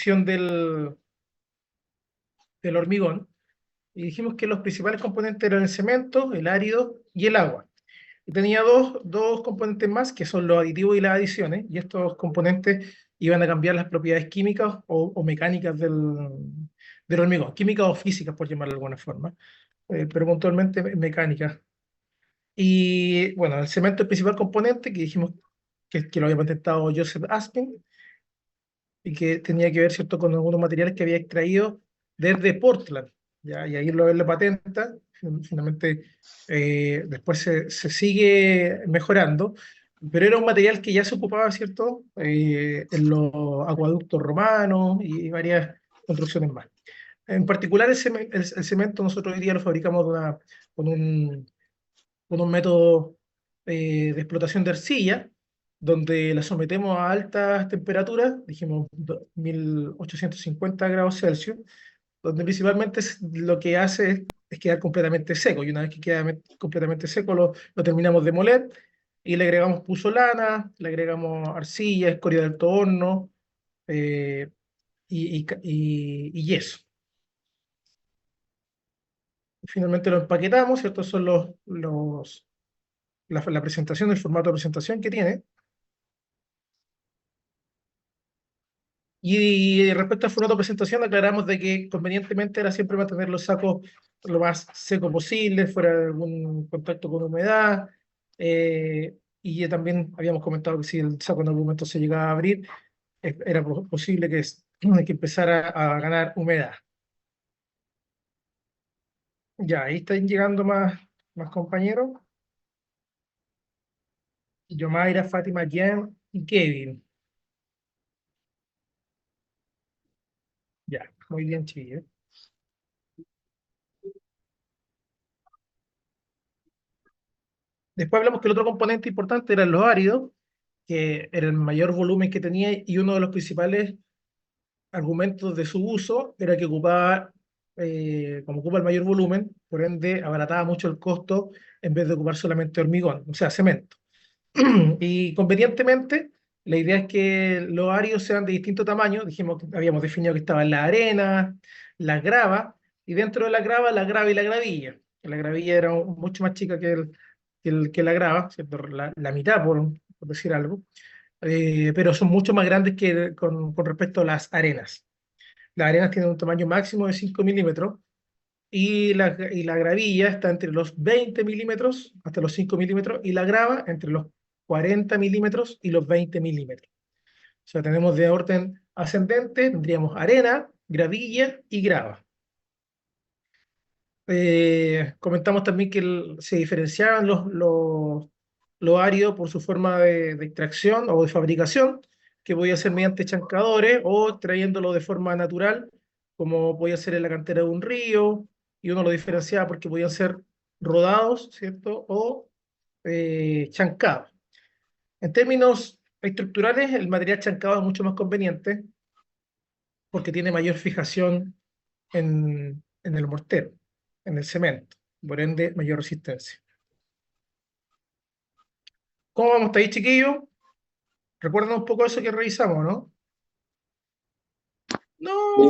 fricción del hormigón, y dijimos que los principales componentes eran el cemento, el árido y el agua. Y tenía dos componentes más, que son los aditivos y las adiciones, y estos componentes iban a cambiar las propiedades químicas o mecánicas del hormigón, químicas o físicas, por llamarlo de alguna forma, pero puntualmente mecánicas. Y bueno, el cemento es el principal componente, que dijimos que lo había patentado Joseph Aspin, y que tenía que ver, ¿cierto?, con algunos materiales que había extraído desde Portland, ¿ya? Y ahí lo patenta, finalmente después se sigue mejorando, pero era un material que ya se ocupaba, ¿cierto?, en los acueductos romanos y varias construcciones más. En particular, el cemento nosotros hoy día lo fabricamos con un, con un método de explotación de arcilla, donde la sometemos a altas temperaturas, dijimos 1850 grados Celsius, donde principalmente lo que hace es quedar completamente seco, y una vez que queda completamente seco lo terminamos de moler, y le agregamos puzolana, le agregamos arcilla, escoria de alto horno, eh, y yeso. Finalmente lo empaquetamos, ¿cierto? Son la presentación, el formato de presentación que tiene. Y respecto al formato de presentación, aclaramos de que convenientemente era siempre mantener los sacos lo más seco posible, fuera de algún contacto con humedad. Y ya también habíamos comentado que si el saco en algún momento se llegaba a abrir, era posible que empezara a ganar humedad. Ya, ahí están llegando más compañeros. Yomaira, Fátima, Jen y Kevin. Ya, muy bien, chiquillos. Después hablamos que el otro componente importante eran los áridos, que era el mayor volumen que tenía, y uno de los principales argumentos de su uso era que ocupaba, como ocupa el mayor volumen, por ende abarataba mucho el costo en vez de ocupar solamente hormigón, o sea, cemento. Y convenientemente, la idea es que los áridos sean de distinto tamaño. Dijimos, habíamos definido que estaban la arena, la grava, y dentro de la grava y la gravilla. La gravilla era mucho más chica que la grava, ¿cierto? La mitad, por decir algo. Pero son mucho más grandes con respecto a las arenas. Las arenas tienen un tamaño máximo de 5 milímetros, y la gravilla está entre los 20 milímetros hasta los 5 milímetros, y la grava entre los 40 milímetros y los 20 milímetros. O sea, tenemos de orden ascendente, tendríamos arena, gravilla y grava. Comentamos también que se diferenciaban los áridos por su forma de extracción o de fabricación, que podía ser mediante chancadores o extrayéndolo de forma natural, como podía ser en la cantera de un río, y uno lo diferenciaba porque podían ser rodados, ¿cierto? O chancados. En términos estructurales, el material chancado es mucho más conveniente porque tiene mayor fijación en el mortero, en el cemento, por ende, mayor resistencia. ¿Cómo vamos hasta ahí, chiquillos? ¿Recuerdan un poco eso que revisamos, no?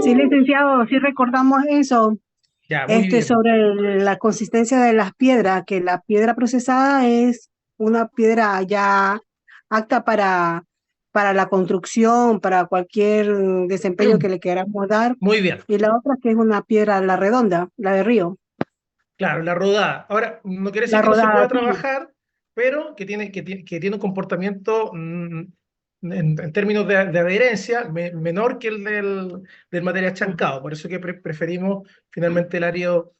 Sí, No. licenciado, sí recordamos eso, Ya, muy bien. sobre la consistencia de las piedras, que la piedra procesada es una piedra ya apta para la construcción, para cualquier desempeño que le queramos dar, Muy bien. y la otra que es una piedra, la redonda, la de río, Claro, la rodada. Ahora, no quiere decir la que no se rodada, pueda sí, trabajar, pero que tiene un comportamiento, en términos de adherencia, menor que el del material ujú, chancado. Por eso que preferimos finalmente el árido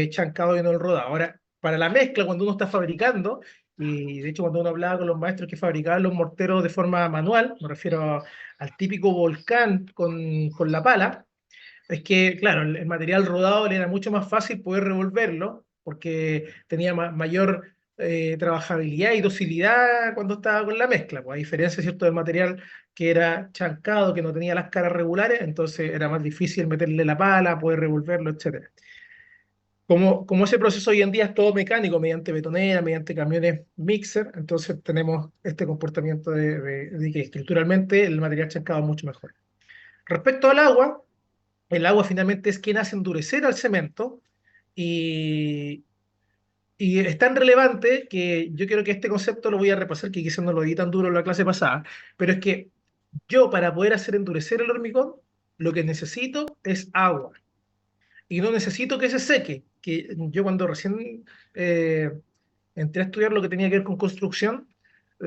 chancado y no el rodado. Ahora, para la mezcla, cuando uno está fabricando, y de hecho cuando uno hablaba con los maestros que fabricaban los morteros de forma manual, me refiero al típico volcán con la pala, es que, claro, el material rodado le era mucho más fácil poder revolverlo, porque tenía mayor trabajabilidad y docilidad cuando estaba con la mezcla, pues, a diferencia, ¿cierto?, del material que era chancado, que no tenía las caras regulares, entonces era más difícil meterle la pala, poder revolverlo, etcétera. Como ese proceso hoy en día es todo mecánico, mediante betonera, mediante camiones mixer, entonces tenemos este comportamiento de que estructuralmente el material chancado es mucho mejor. Respecto al agua, el agua finalmente es quien hace endurecer al cemento y, y es tan relevante que yo creo que este concepto lo voy a repasar, que quizás no lo di tan duro en la clase pasada, pero es que yo para poder hacer endurecer el hormigón, lo que necesito es agua y no necesito que se seque. Que yo cuando recién eh, entré a estudiar lo que tenía que ver con construcción,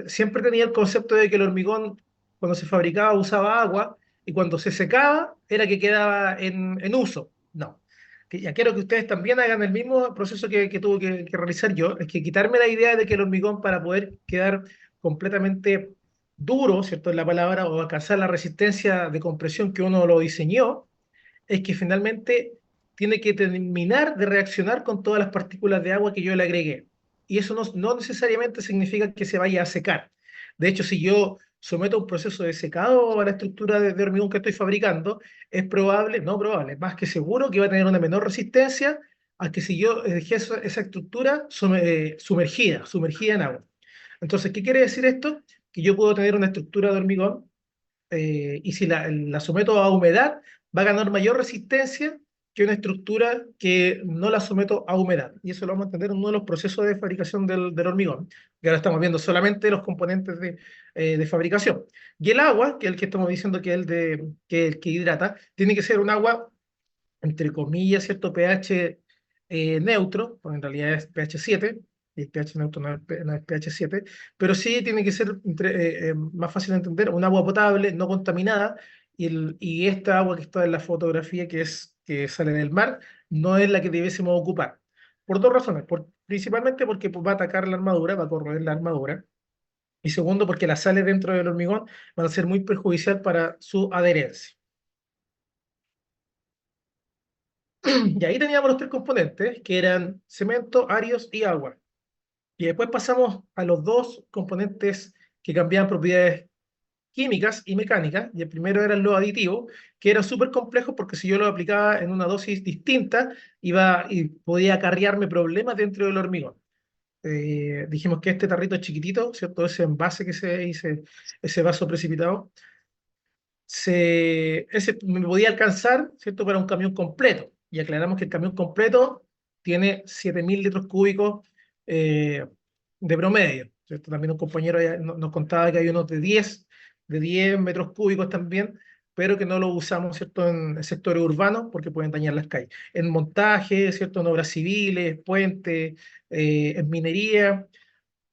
siempre tenía el concepto de que el hormigón cuando se fabricaba usaba agua y cuando se secaba era que quedaba en uso. No. Que ya quiero que ustedes también hagan el mismo proceso que tuve que realizar yo, es que quitarme la idea de que el hormigón para poder quedar completamente duro, ¿cierto? Es la palabra, o alcanzar la resistencia de compresión que uno lo diseñó, es que finalmente tiene que terminar de reaccionar con todas las partículas de agua que yo le agregué. Y eso no necesariamente significa que se vaya a secar. De hecho, si yo someto un proceso de secado a la estructura de hormigón que estoy fabricando, es probable, no probable, más que seguro que va a tener una menor resistencia a que si yo dejé esa estructura sumergida en agua. Entonces, ¿qué quiere decir esto? Que yo puedo tener una estructura de hormigón y si la someto a humedad, va a ganar mayor resistencia que una estructura que no la someto a humedad. Y eso lo vamos a entender en uno de los procesos de fabricación del hormigón, que ahora estamos viendo solamente los componentes de fabricación. Y el agua, que es el que estamos diciendo que es el que hidrata, tiene que ser un agua, entre comillas, cierto pH neutro, porque en realidad es pH 7, y el pH neutro no es pH 7, pero sí tiene que ser más fácil de entender, un agua potable, no contaminada, y esta agua que está en la fotografía, que sale del mar, no es la que debiésemos ocupar. Por dos razones. Principalmente porque pues, va a atacar la armadura, va a corroer la armadura, y segundo, porque las sales dentro del hormigón van a ser muy perjudicial para su adherencia. Y ahí teníamos los tres componentes, que eran cemento, áridos y agua. Y después pasamos a los dos componentes que cambiaban propiedades químicas y mecánicas. Y el primero eran los aditivos, que eran súper complejos porque si yo lo aplicaba en una dosis distinta, iba y podía acarrearme problemas dentro del hormigón. Dijimos que este tarrito chiquitito, ¿cierto? Ese envase que se dice, ese vaso precipitado, ese me podía alcanzar, ¿cierto?, para un camión completo. Y aclaramos que el camión completo tiene 7.000 litros cúbicos eh, de promedio, ¿cierto? También un compañero nos contaba que hay unos de diez metros cúbicos también, pero que no lo usamos, ¿cierto?, en sectores urbanos porque pueden dañar las calles. En montaje, ¿cierto?, en obras civiles, puentes, en minería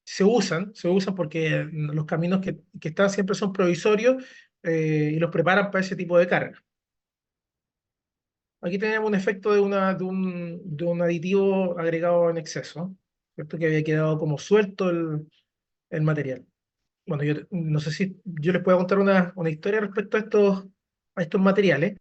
se usan porque los caminos que están siempre son provisorios y los preparan para ese tipo de carga. Aquí tenemos un efecto de un aditivo agregado en exceso, ¿cierto? Que había quedado como suelto el material. Bueno, yo no sé si yo les puedo contar una historia respecto a estos materiales,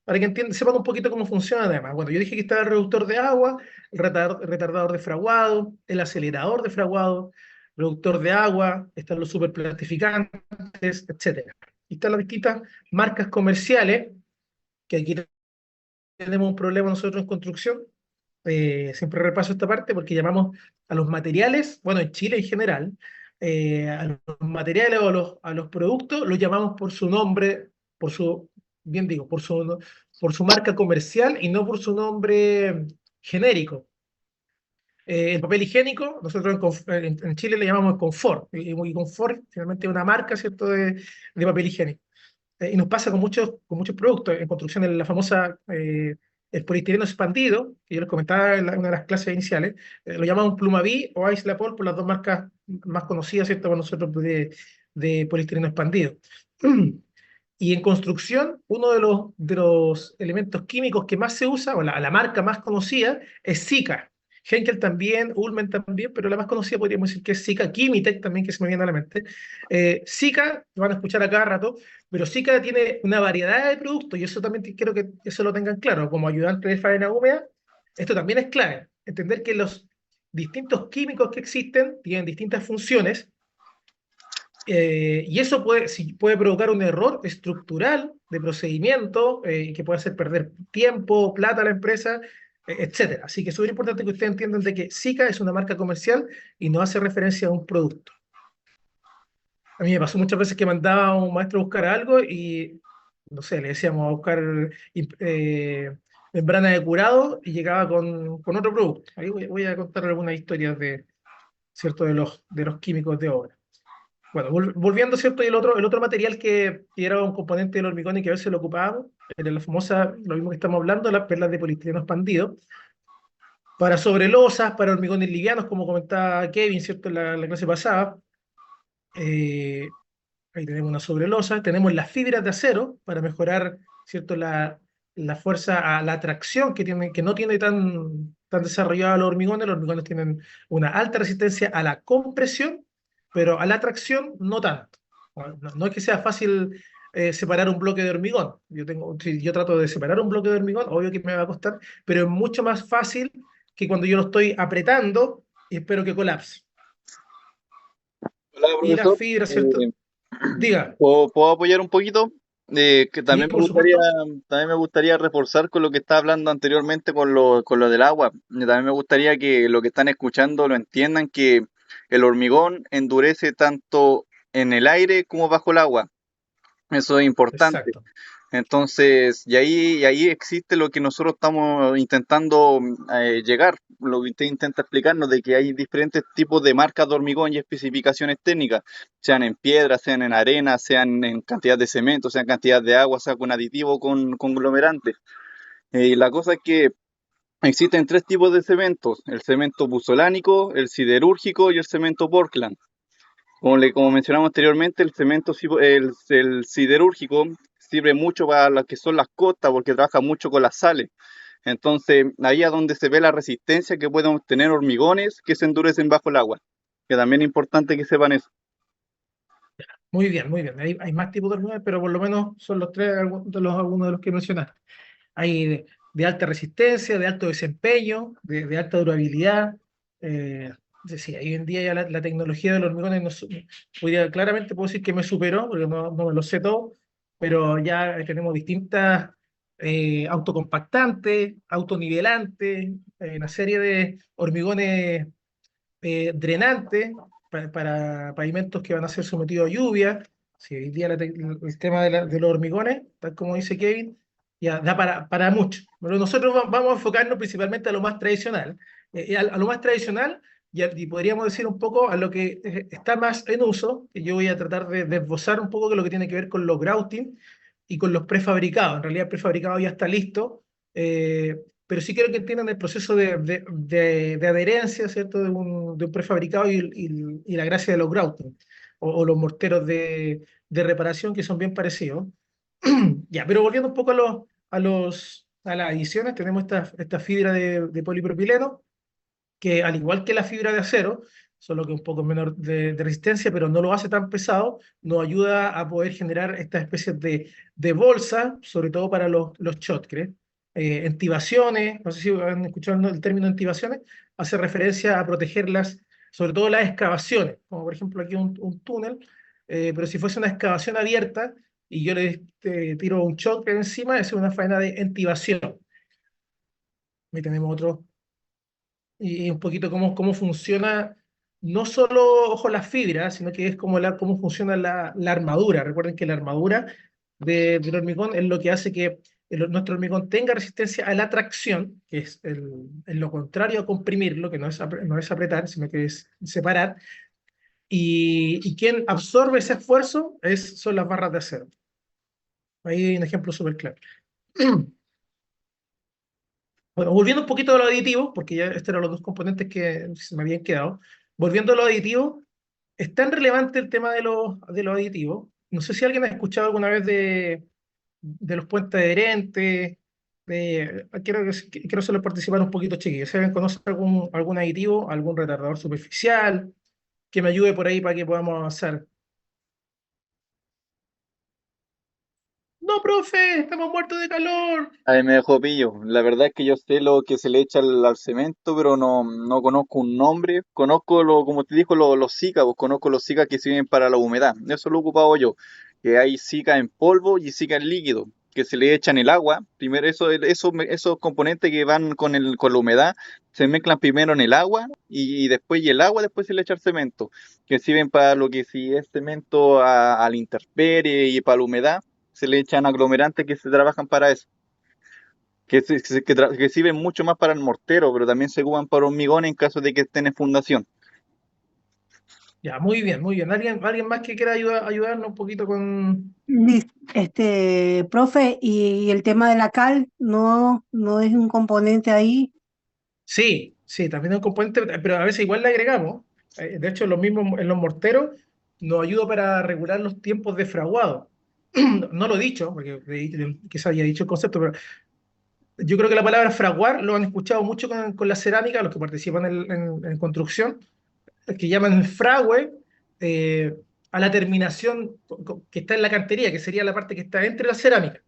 para que sepan un poquito cómo funcionan además. Bueno, yo dije que estaba el reductor de agua, el retardador de fraguado, el acelerador de fraguado, reductor de agua, están los superplatificantes, etcétera. Y están las distintas marcas comerciales, que aquí tenemos un problema nosotros en construcción. Siempre repaso esta parte porque llamamos a los materiales, bueno, en Chile en general, a los materiales o a los productos los llamamos por su nombre, bien digo, por su marca comercial y no por su nombre genérico. El papel higiénico, nosotros en Chile le llamamos confort, y confort finalmente es una marca, ¿cierto?, de papel higiénico. Y nos pasa con muchos productos. En construcción, la famosa, el poliestireno expandido, que yo les comentaba en una de las clases iniciales, lo llamamos Plumaví o Islapol por las dos marcas más conocidas, ¿cierto?, para nosotros de poliestireno expandido. Y en construcción, uno de los elementos químicos que más se usa, o la marca más conocida, es Sika. Henkel también, Ullmann también, pero la más conocida podríamos decir que es Sika, Kimitec también, que se me viene a la mente. Sika, lo van a escuchar a cada rato, pero Sika tiene una variedad de productos y eso también quiero que eso lo tengan claro. Como ayudante de faena húmeda, esto también es clave. Entender que los distintos químicos que existen tienen distintas funciones y eso puede provocar un error estructural de procedimiento que puede hacer perder tiempo, plata a la empresa, etcétera. Así que es súper importante que ustedes entiendan de que Sika es una marca comercial y no hace referencia a un producto. A mí me pasó muchas veces que mandaba a un maestro a buscar algo y no sé, le decíamos a buscar membrana de curado y llegaba con otro producto. Ahí voy a contar algunas historias de, ¿cierto? De los químicos de obra. Bueno, volviendo, ¿cierto? Y el otro material que era un componente del hormigón y que a veces lo ocupábamos, era la famosa, lo mismo que estamos hablando, las perlas de poliestireno expandido, para sobrelosas, para hormigones livianos, como comentaba Kevin, ¿cierto? En la clase pasada. Eh, Ahí tenemos una sobrelosa, tenemos las fibras de acero para mejorar, ¿cierto? La fuerza a la tracción que tiene, que no tiene tan desarrollada los hormigones tienen una alta resistencia a la compresión, pero a la tracción no tanto. No es que sea fácil separar un bloque de hormigón. Si yo trato de separar un bloque de hormigón, obvio que me va a costar, pero es mucho más fácil que cuando yo lo estoy apretando y espero que colapse. Hola, Y las profesor. fibras, ¿cierto? Diga, ¿Puedo apoyar un poquito? Que sí, también por supuesto. también me gustaría reforzar con lo que estaba hablando anteriormente con lo del agua. También me gustaría que lo que están escuchando lo entiendan, que el hormigón endurece tanto en el aire como bajo el agua. Eso es importante. Exacto. Entonces, y ahí existe lo que nosotros estamos intentando llegar, lo que usted intenta explicarnos, de que hay diferentes tipos de marcas de hormigón y especificaciones técnicas, sean en piedra, sean en arena, sean en cantidad de cemento, sean cantidad de agua, sea con aditivo, con conglomerantes. La cosa es que existen tres tipos de cementos: el cemento puzolánico, el siderúrgico y el cemento Portland. Como mencionamos anteriormente, el siderúrgico sirve mucho para lo que son las costas porque trabaja mucho con las sales. Entonces, ahí es donde se ve la resistencia que pueden obtener hormigones que se endurecen bajo el agua. Que también es importante que sepan eso. Muy bien, muy bien. Hay más tipos de hormigones, pero por lo menos son los tres algunos de los que mencionaste. Hay de alta resistencia, de alto desempeño, de alta durabilidad. Es decir, hoy en día ya la tecnología del hormigón claramente puedo decir que me superó, porque no me lo sé todo, pero ya tenemos distintas autocompactantes, autonivelantes, una serie de hormigones drenante para pavimentos que van a ser sometidos a lluvia. Si hoy día el tema de los hormigones, tal como dice Kevin, ya da para mucho. Pero nosotros vamos a enfocarnos principalmente a lo más tradicional. A lo más tradicional y podríamos decir un poco a lo que está más en uso, que yo voy a tratar de esbozar un poco de lo que tiene que ver con los grouting y con los prefabricados. En realidad el prefabricado ya está listo. Pero sí quiero que entiendan el proceso de adherencia, ¿cierto? De un prefabricado y la gracia de los grouting o los morteros de reparación que son bien parecidos. Ya, pero volviendo un poco a las adiciones, tenemos esta fibra de polipropileno, que al igual que la fibra de acero, solo que un poco menor de resistencia, pero no lo hace tan pesado, nos ayuda a poder generar estas especies de bolsa, sobre todo para los shotcrete. Entibaciones, no sé si han escuchado el término entibaciones, hace referencia a protegerlas, sobre todo las excavaciones, como por ejemplo aquí un túnel, pero si fuese una excavación abierta y yo le tiro un shotcrete encima, es una faena de entibación. Ahí tenemos otro y un poquito cómo funciona, no solo, ojo, las fibras, sino que es cómo funciona la armadura. Recuerden que la armadura del hormigón es lo que hace que nuestro hormigón tenga resistencia a la tracción, que es lo contrario a comprimirlo, que no es apretar, sino que es separar. Y quien absorbe ese esfuerzo son las barras de acero. Ahí hay un ejemplo súper claro. Bueno, volviendo un poquito a los aditivos, porque ya estos eran los dos componentes que se me habían quedado. Volviendo a los aditivos, es tan relevante el tema de los aditivos. No sé si alguien ha escuchado alguna vez de los puentes adherentes. Quiero solo participar un poquito, chiquillos. Si alguien conoce algún aditivo, algún retardador superficial, que me ayude por ahí para que podamos avanzar. No, profe, estamos muertos de calor. Ahí me dejó pillo. La verdad es que yo sé lo que se le echa al cemento, pero no conozco un nombre. Conozco, como te dijo, los zika, pues conozco los zika que sirven para la humedad. Eso lo he ocupado yo. Que hay zika en polvo y zika en líquido, que se le echan el agua. Primero, esos componentes que van con la humedad se mezclan primero en el agua y después y el agua, después se le echa el cemento. Que sirven para lo que si es cemento a la intemperie y para la humedad. se le echan aglomerantes que se trabajan para eso, que sirven mucho más para el mortero, pero también se ocupan para hormigón en caso de que estén en fundación. Ya, muy bien, muy bien. ¿Alguien más que quiera ayudarnos un poquito con... Profe, y el tema de la cal no es un componente ahí. Sí, sí, también es un componente, pero a veces igual le agregamos. De hecho, lo mismo en los morteros nos ayuda para regular los tiempos de fraguado. No lo he dicho, porque quizás haya dicho el concepto, pero yo creo que la palabra fraguar lo han escuchado mucho con la cerámica, los que participan en construcción, que llaman fragüe eh, a la terminación que está en la cantería, que sería la parte que está entre la cerámica.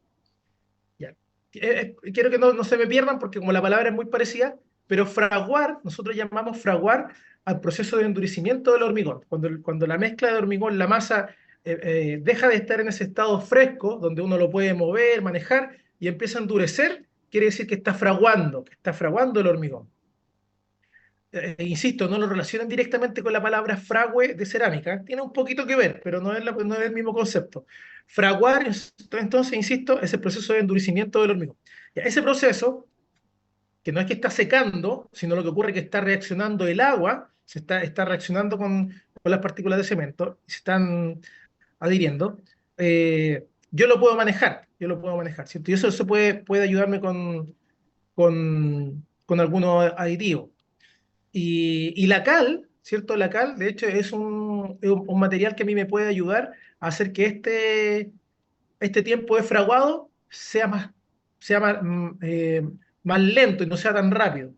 Ya. Quiero que no se me pierdan porque como la palabra es muy parecida, pero fraguar, nosotros llamamos fraguar al proceso de endurecimiento del hormigón. Cuando la mezcla de hormigón, la masa, deja de estar en ese estado fresco, donde uno lo puede mover, manejar, y empieza a endurecer, quiere decir que está fraguando el hormigón. Insisto, no lo relacionan directamente con la palabra fragüe de cerámica. Tiene un poquito que ver, pero no es el mismo concepto. Fraguar, entonces, insisto, es el proceso de endurecimiento del hormigón. Ya, ese proceso, que no es que está secando, sino lo que ocurre es que está reaccionando el agua, está reaccionando con las partículas de cemento, y se están adhiriendo. Yo lo puedo manejar, ¿cierto? Y eso puede ayudarme con algunos aditivos. Y la cal, ¿cierto? La cal, de hecho, es un material que a mí me puede ayudar a hacer que este tiempo de fraguado sea más lento y no sea tan rápido.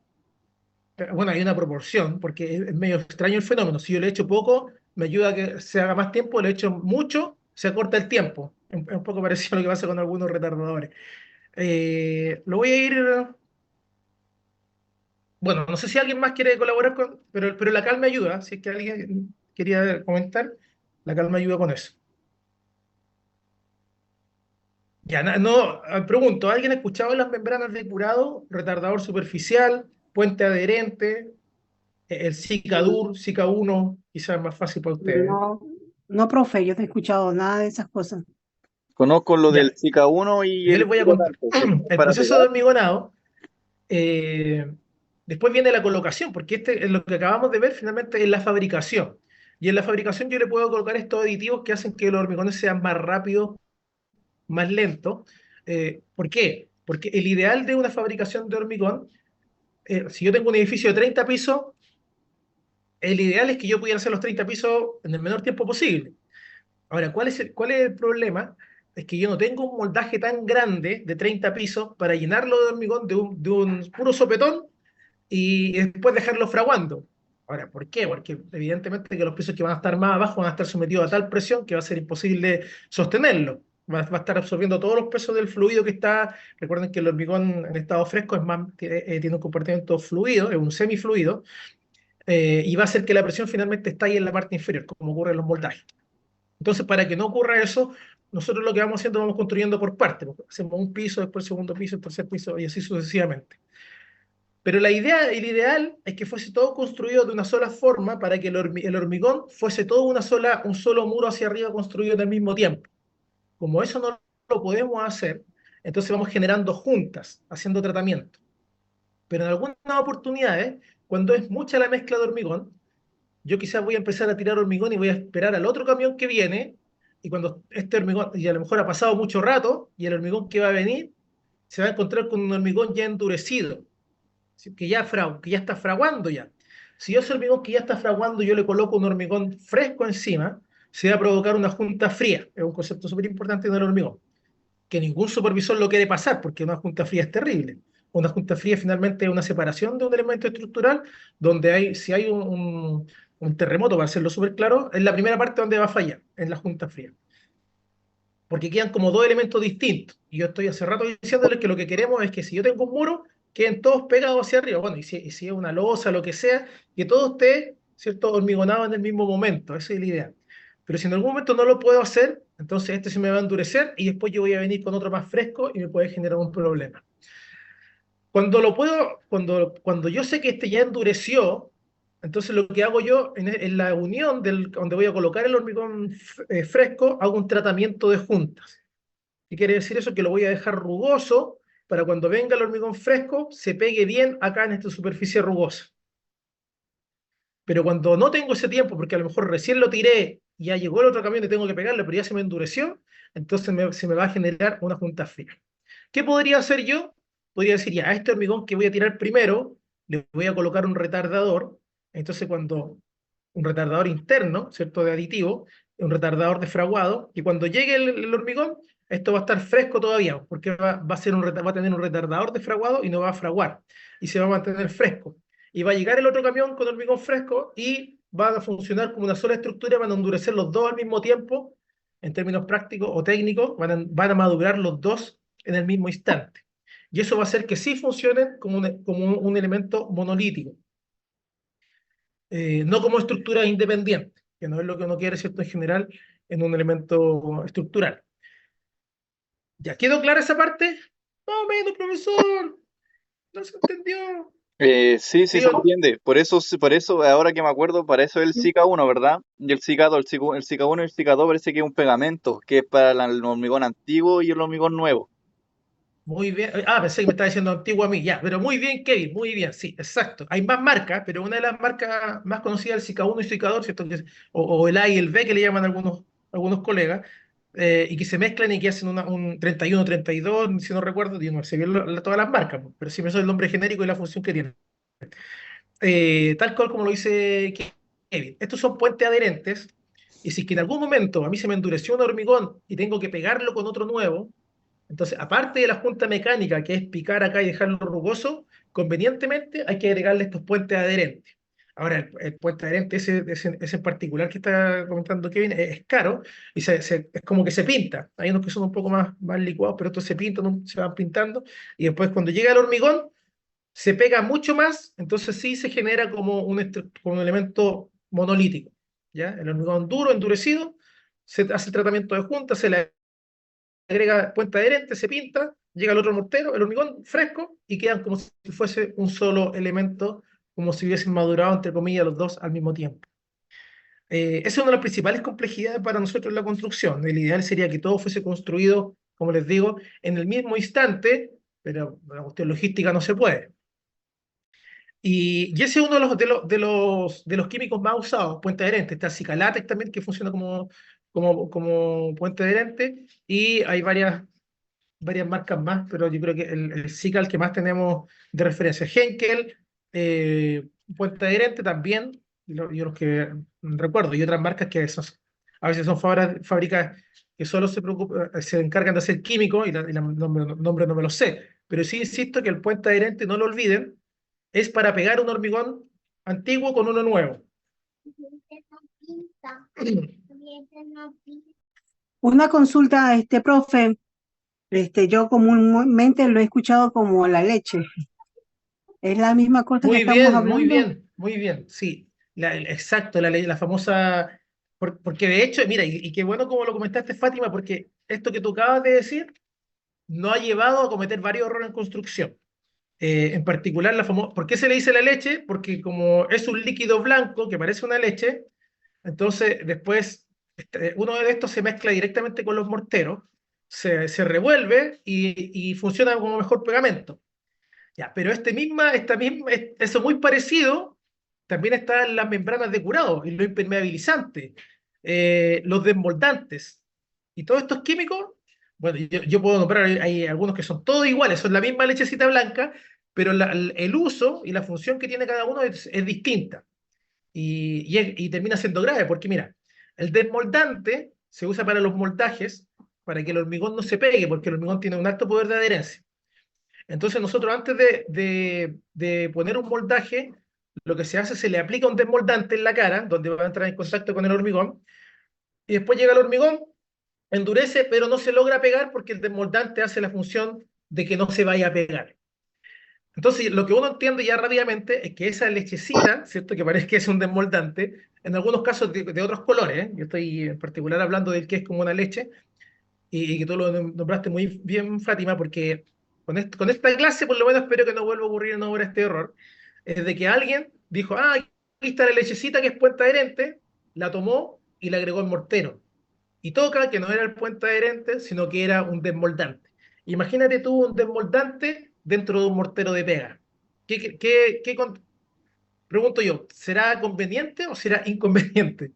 Pero, bueno, hay una proporción, porque es medio extraño el fenómeno. Si yo le echo poco, me ayuda a que se haga más tiempo, le echo mucho, se acorta el tiempo. Es un poco parecido a lo que pasa con algunos retardadores. Lo voy a ir. Bueno, no sé si alguien más quiere colaborar pero la cal me ayuda. Si es que alguien quería comentar, la cal me ayuda con eso. Ya, no, pregunto, ¿alguien ha escuchado las membranas de curado, retardador superficial, puente adherente, el Cicadur, Cica 1, quizás es más fácil para ustedes? No, no, profe, yo no he escuchado nada de esas cosas. Conozco lo del Ya, Zika 1 y yo les el voy a contar. pegante, que es El para proceso pegar. de hormigonado, eh, después viene la colocación, porque es lo que acabamos de ver finalmente es la fabricación. Y en la fabricación yo le puedo colocar estos aditivos que hacen que los hormigones sean más rápidos, más lentos. ¿Por qué? Porque el ideal de una fabricación de hormigón, si yo tengo un edificio de 30 pisos, el ideal es que yo pudiera hacer los 30 pisos en el menor tiempo posible. Ahora, ¿cuál es el problema? Es que yo no tengo un moldaje tan grande de 30 pisos para llenarlo de hormigón de un puro sopetón y después dejarlo fraguando. Ahora, ¿por qué? Porque evidentemente que los pisos que van a estar más abajo van a estar sometidos a tal presión que va a ser imposible sostenerlo. Va a estar absorbiendo todos los pesos del fluido que está. Recuerden que el hormigón en estado fresco tiene un comportamiento fluido, es un semifluido, y va a hacer que la presión finalmente estalle en la parte inferior, como ocurre en los moldajes. Entonces, para que no ocurra eso, nosotros lo que vamos haciendo, vamos construyendo por partes. Hacemos un piso, después el segundo piso, el tercer piso, y así sucesivamente. Pero la idea, el ideal es que fuese todo construido de una sola forma para que el hormigón fuese todo un solo muro hacia arriba construido al mismo tiempo. Como eso no lo podemos hacer, entonces vamos generando juntas, haciendo tratamiento. Pero en algunas oportunidades, cuando es mucha la mezcla de hormigón, yo quizás voy a empezar a tirar hormigón y voy a esperar al otro camión que viene, y cuando este hormigón, y a lo mejor ha pasado mucho rato, y el hormigón que va a venir se va a encontrar con un hormigón ya endurecido, ¿sí? Que ya está fraguando ya. Si yo ese hormigón que ya está fraguando, yo le coloco un hormigón fresco encima, se va a provocar una junta fría. Es un concepto súper importante del hormigón, que ningún supervisor lo quiere pasar, porque una junta fría es terrible. Una junta fría finalmente es una separación de un elemento estructural, donde si hay un terremoto, para hacerlo súper claro, es la primera parte donde va a fallar, en la junta fría. Porque quedan como dos elementos distintos. Y yo estoy hace rato diciéndoles que lo que queremos es que si yo tengo un muro, queden todos pegados hacia arriba. Bueno, y si es una losa, lo que sea, que todo esté, ¿cierto?, hormigonado en el mismo momento. Esa es la idea. Pero si en algún momento no lo puedo hacer, entonces este se me va a endurecer y después yo voy a venir con otro más fresco y me puede generar un problema. Cuando yo sé que este ya endureció, entonces lo que hago yo en la unión donde voy a colocar el hormigón fresco, hago un tratamiento de juntas. ¿Qué quiere decir eso? Que lo voy a dejar rugoso para cuando venga el hormigón fresco se pegue bien acá en esta superficie rugosa. Pero cuando no tengo ese tiempo, porque a lo mejor recién lo tiré y ya llegó el otro camión y tengo que pegarle, pero ya se me endureció, entonces se me va a generar una junta fría. ¿Qué podría hacer yo? Podría decir, ya, a este hormigón que voy a tirar primero, le voy a colocar un retardador. Entonces, un retardador interno, ¿cierto? De aditivo, un retardador de fraguado, y cuando llegue el hormigón, esto va a estar fresco todavía, porque va a tener un retardador de fraguado y no va a fraguar, y se va a mantener fresco. Y va a llegar el otro camión con hormigón fresco y va a funcionar como una sola estructura, van a endurecer los dos al mismo tiempo, en términos prácticos o técnicos, van a madurar los dos en el mismo instante. Y eso va a hacer que sí funcionen como un elemento monolítico, no como estructura independiente, que no es lo que uno quiere, ¿cierto? En general, en un elemento estructural. ¿Ya quedó clara esa parte? Más o menos, profesor. No se entendió. Sí, sí ¿Sí se o no? entiende. Por eso, ahora que me acuerdo, para eso es el Zika 1, ¿verdad? Y el Zika 2, el Zika 1 y el Zika 2 parece que es un pegamento, que es para el hormigón antiguo y el hormigón nuevo. Muy bien. Ah, pensé que me estaba diciendo antiguo a mí. Ya, pero muy bien, Kevin. Muy bien, sí, exacto. Hay más marcas, pero una de las marcas más conocidas es el Zika 1 y Zika 2, ¿cierto? O el A y el B que le llaman algunos colegas, y que se mezclan y que hacen un 31-32, si no recuerdo, yo no sé bien todas las marcas, pero sí me sé el nombre genérico y la función que tienen. Tal cual como lo dice Kevin. Estos son puentes adherentes, y si es que en algún momento a mí se me endureció un hormigón y tengo que pegarlo con otro nuevo, entonces, aparte de la junta mecánica, que es picar acá y dejarlo rugoso, convenientemente hay que agregarle estos puentes adherentes. Ahora, el puente adherente, ese en particular que está comentando Kevin, es caro y es como que se pinta. Hay unos que son un poco más licuados, pero estos se pintan, ¿no? Se van pintando. Y después, cuando llega el hormigón, se pega mucho más, entonces sí se genera como un elemento monolítico. ¿Ya? El hormigón duro, endurecido, se hace el tratamiento de junta, se le agrega puente adherente, se pinta, llega el otro mortero, el hormigón fresco, y quedan como si fuese un solo elemento, como si hubiesen madurado, entre comillas, los dos al mismo tiempo. Esa es una de las principales complejidades para nosotros en la construcción. El ideal sería que todo fuese construido, como les digo, en el mismo instante, pero la cuestión logística no se puede. Y ese es uno de los químicos más usados, puente adherente. Está el cicalátex también, que funciona como puente adherente, y hay varias marcas más, pero yo creo que el Zika, el que más tenemos de referencia. Henkel, puente adherente también, yo los que recuerdo, y otras marcas que a veces son fábricas que solo se encargan de hacer químicos, y nombre no me lo sé, pero sí insisto que el puente adherente, no lo olviden, es para pegar un hormigón antiguo con uno nuevo. Una consulta, profe, yo comúnmente lo he escuchado como la leche. ¿Es la misma cosa que estamos Muy hablando? bien, muy bien, sí. Exacto, la famosa. Porque de hecho, mira, y qué bueno como lo comentaste, Fátima, porque esto que tú acabas de decir nos ha llevado a cometer varios errores en construcción. En particular, ¿por qué se le dice la leche? Porque como es un líquido blanco que parece una leche, entonces después uno de estos se mezcla directamente con los morteros, se revuelve y funciona como mejor pegamento. Ya, pero eso muy parecido también está en las membranas de curado y los impermeabilizantes, los desmoldantes y todos estos químicos. Bueno, yo puedo nombrar, hay algunos que son todos iguales, son la misma lechecita blanca, pero el uso y la función que tiene cada uno es distinta, y termina siendo grave, porque mira, el desmoldante se usa para los moldajes, para que el hormigón no se pegue, porque el hormigón tiene un alto poder de adherencia. Entonces nosotros antes de poner un moldaje, lo que se hace es se le aplica un desmoldante en la cara, donde va a entrar en contacto con el hormigón, y después llega el hormigón, endurece, pero no se logra pegar porque el desmoldante hace la función de que no se vaya a pegar. Entonces lo que uno entiende ya rápidamente es que esa lechecita, ¿cierto? Que parece que es un desmoldante, en algunos casos de otros colores, ¿eh? Yo estoy en particular hablando del que es como una leche, y que tú lo nombraste muy bien, Fátima, porque con esta clase por lo menos espero que no vuelva a ocurrir en obra este error, es de que alguien dijo, aquí está la lechecita que es puente adherente, la tomó y le agregó el mortero. y toca que no era el puente adherente, sino que era un desmoldante. Imagínate tú un desmoldante dentro de un mortero de pega. Pregunto yo, ¿será conveniente o será inconveniente? Un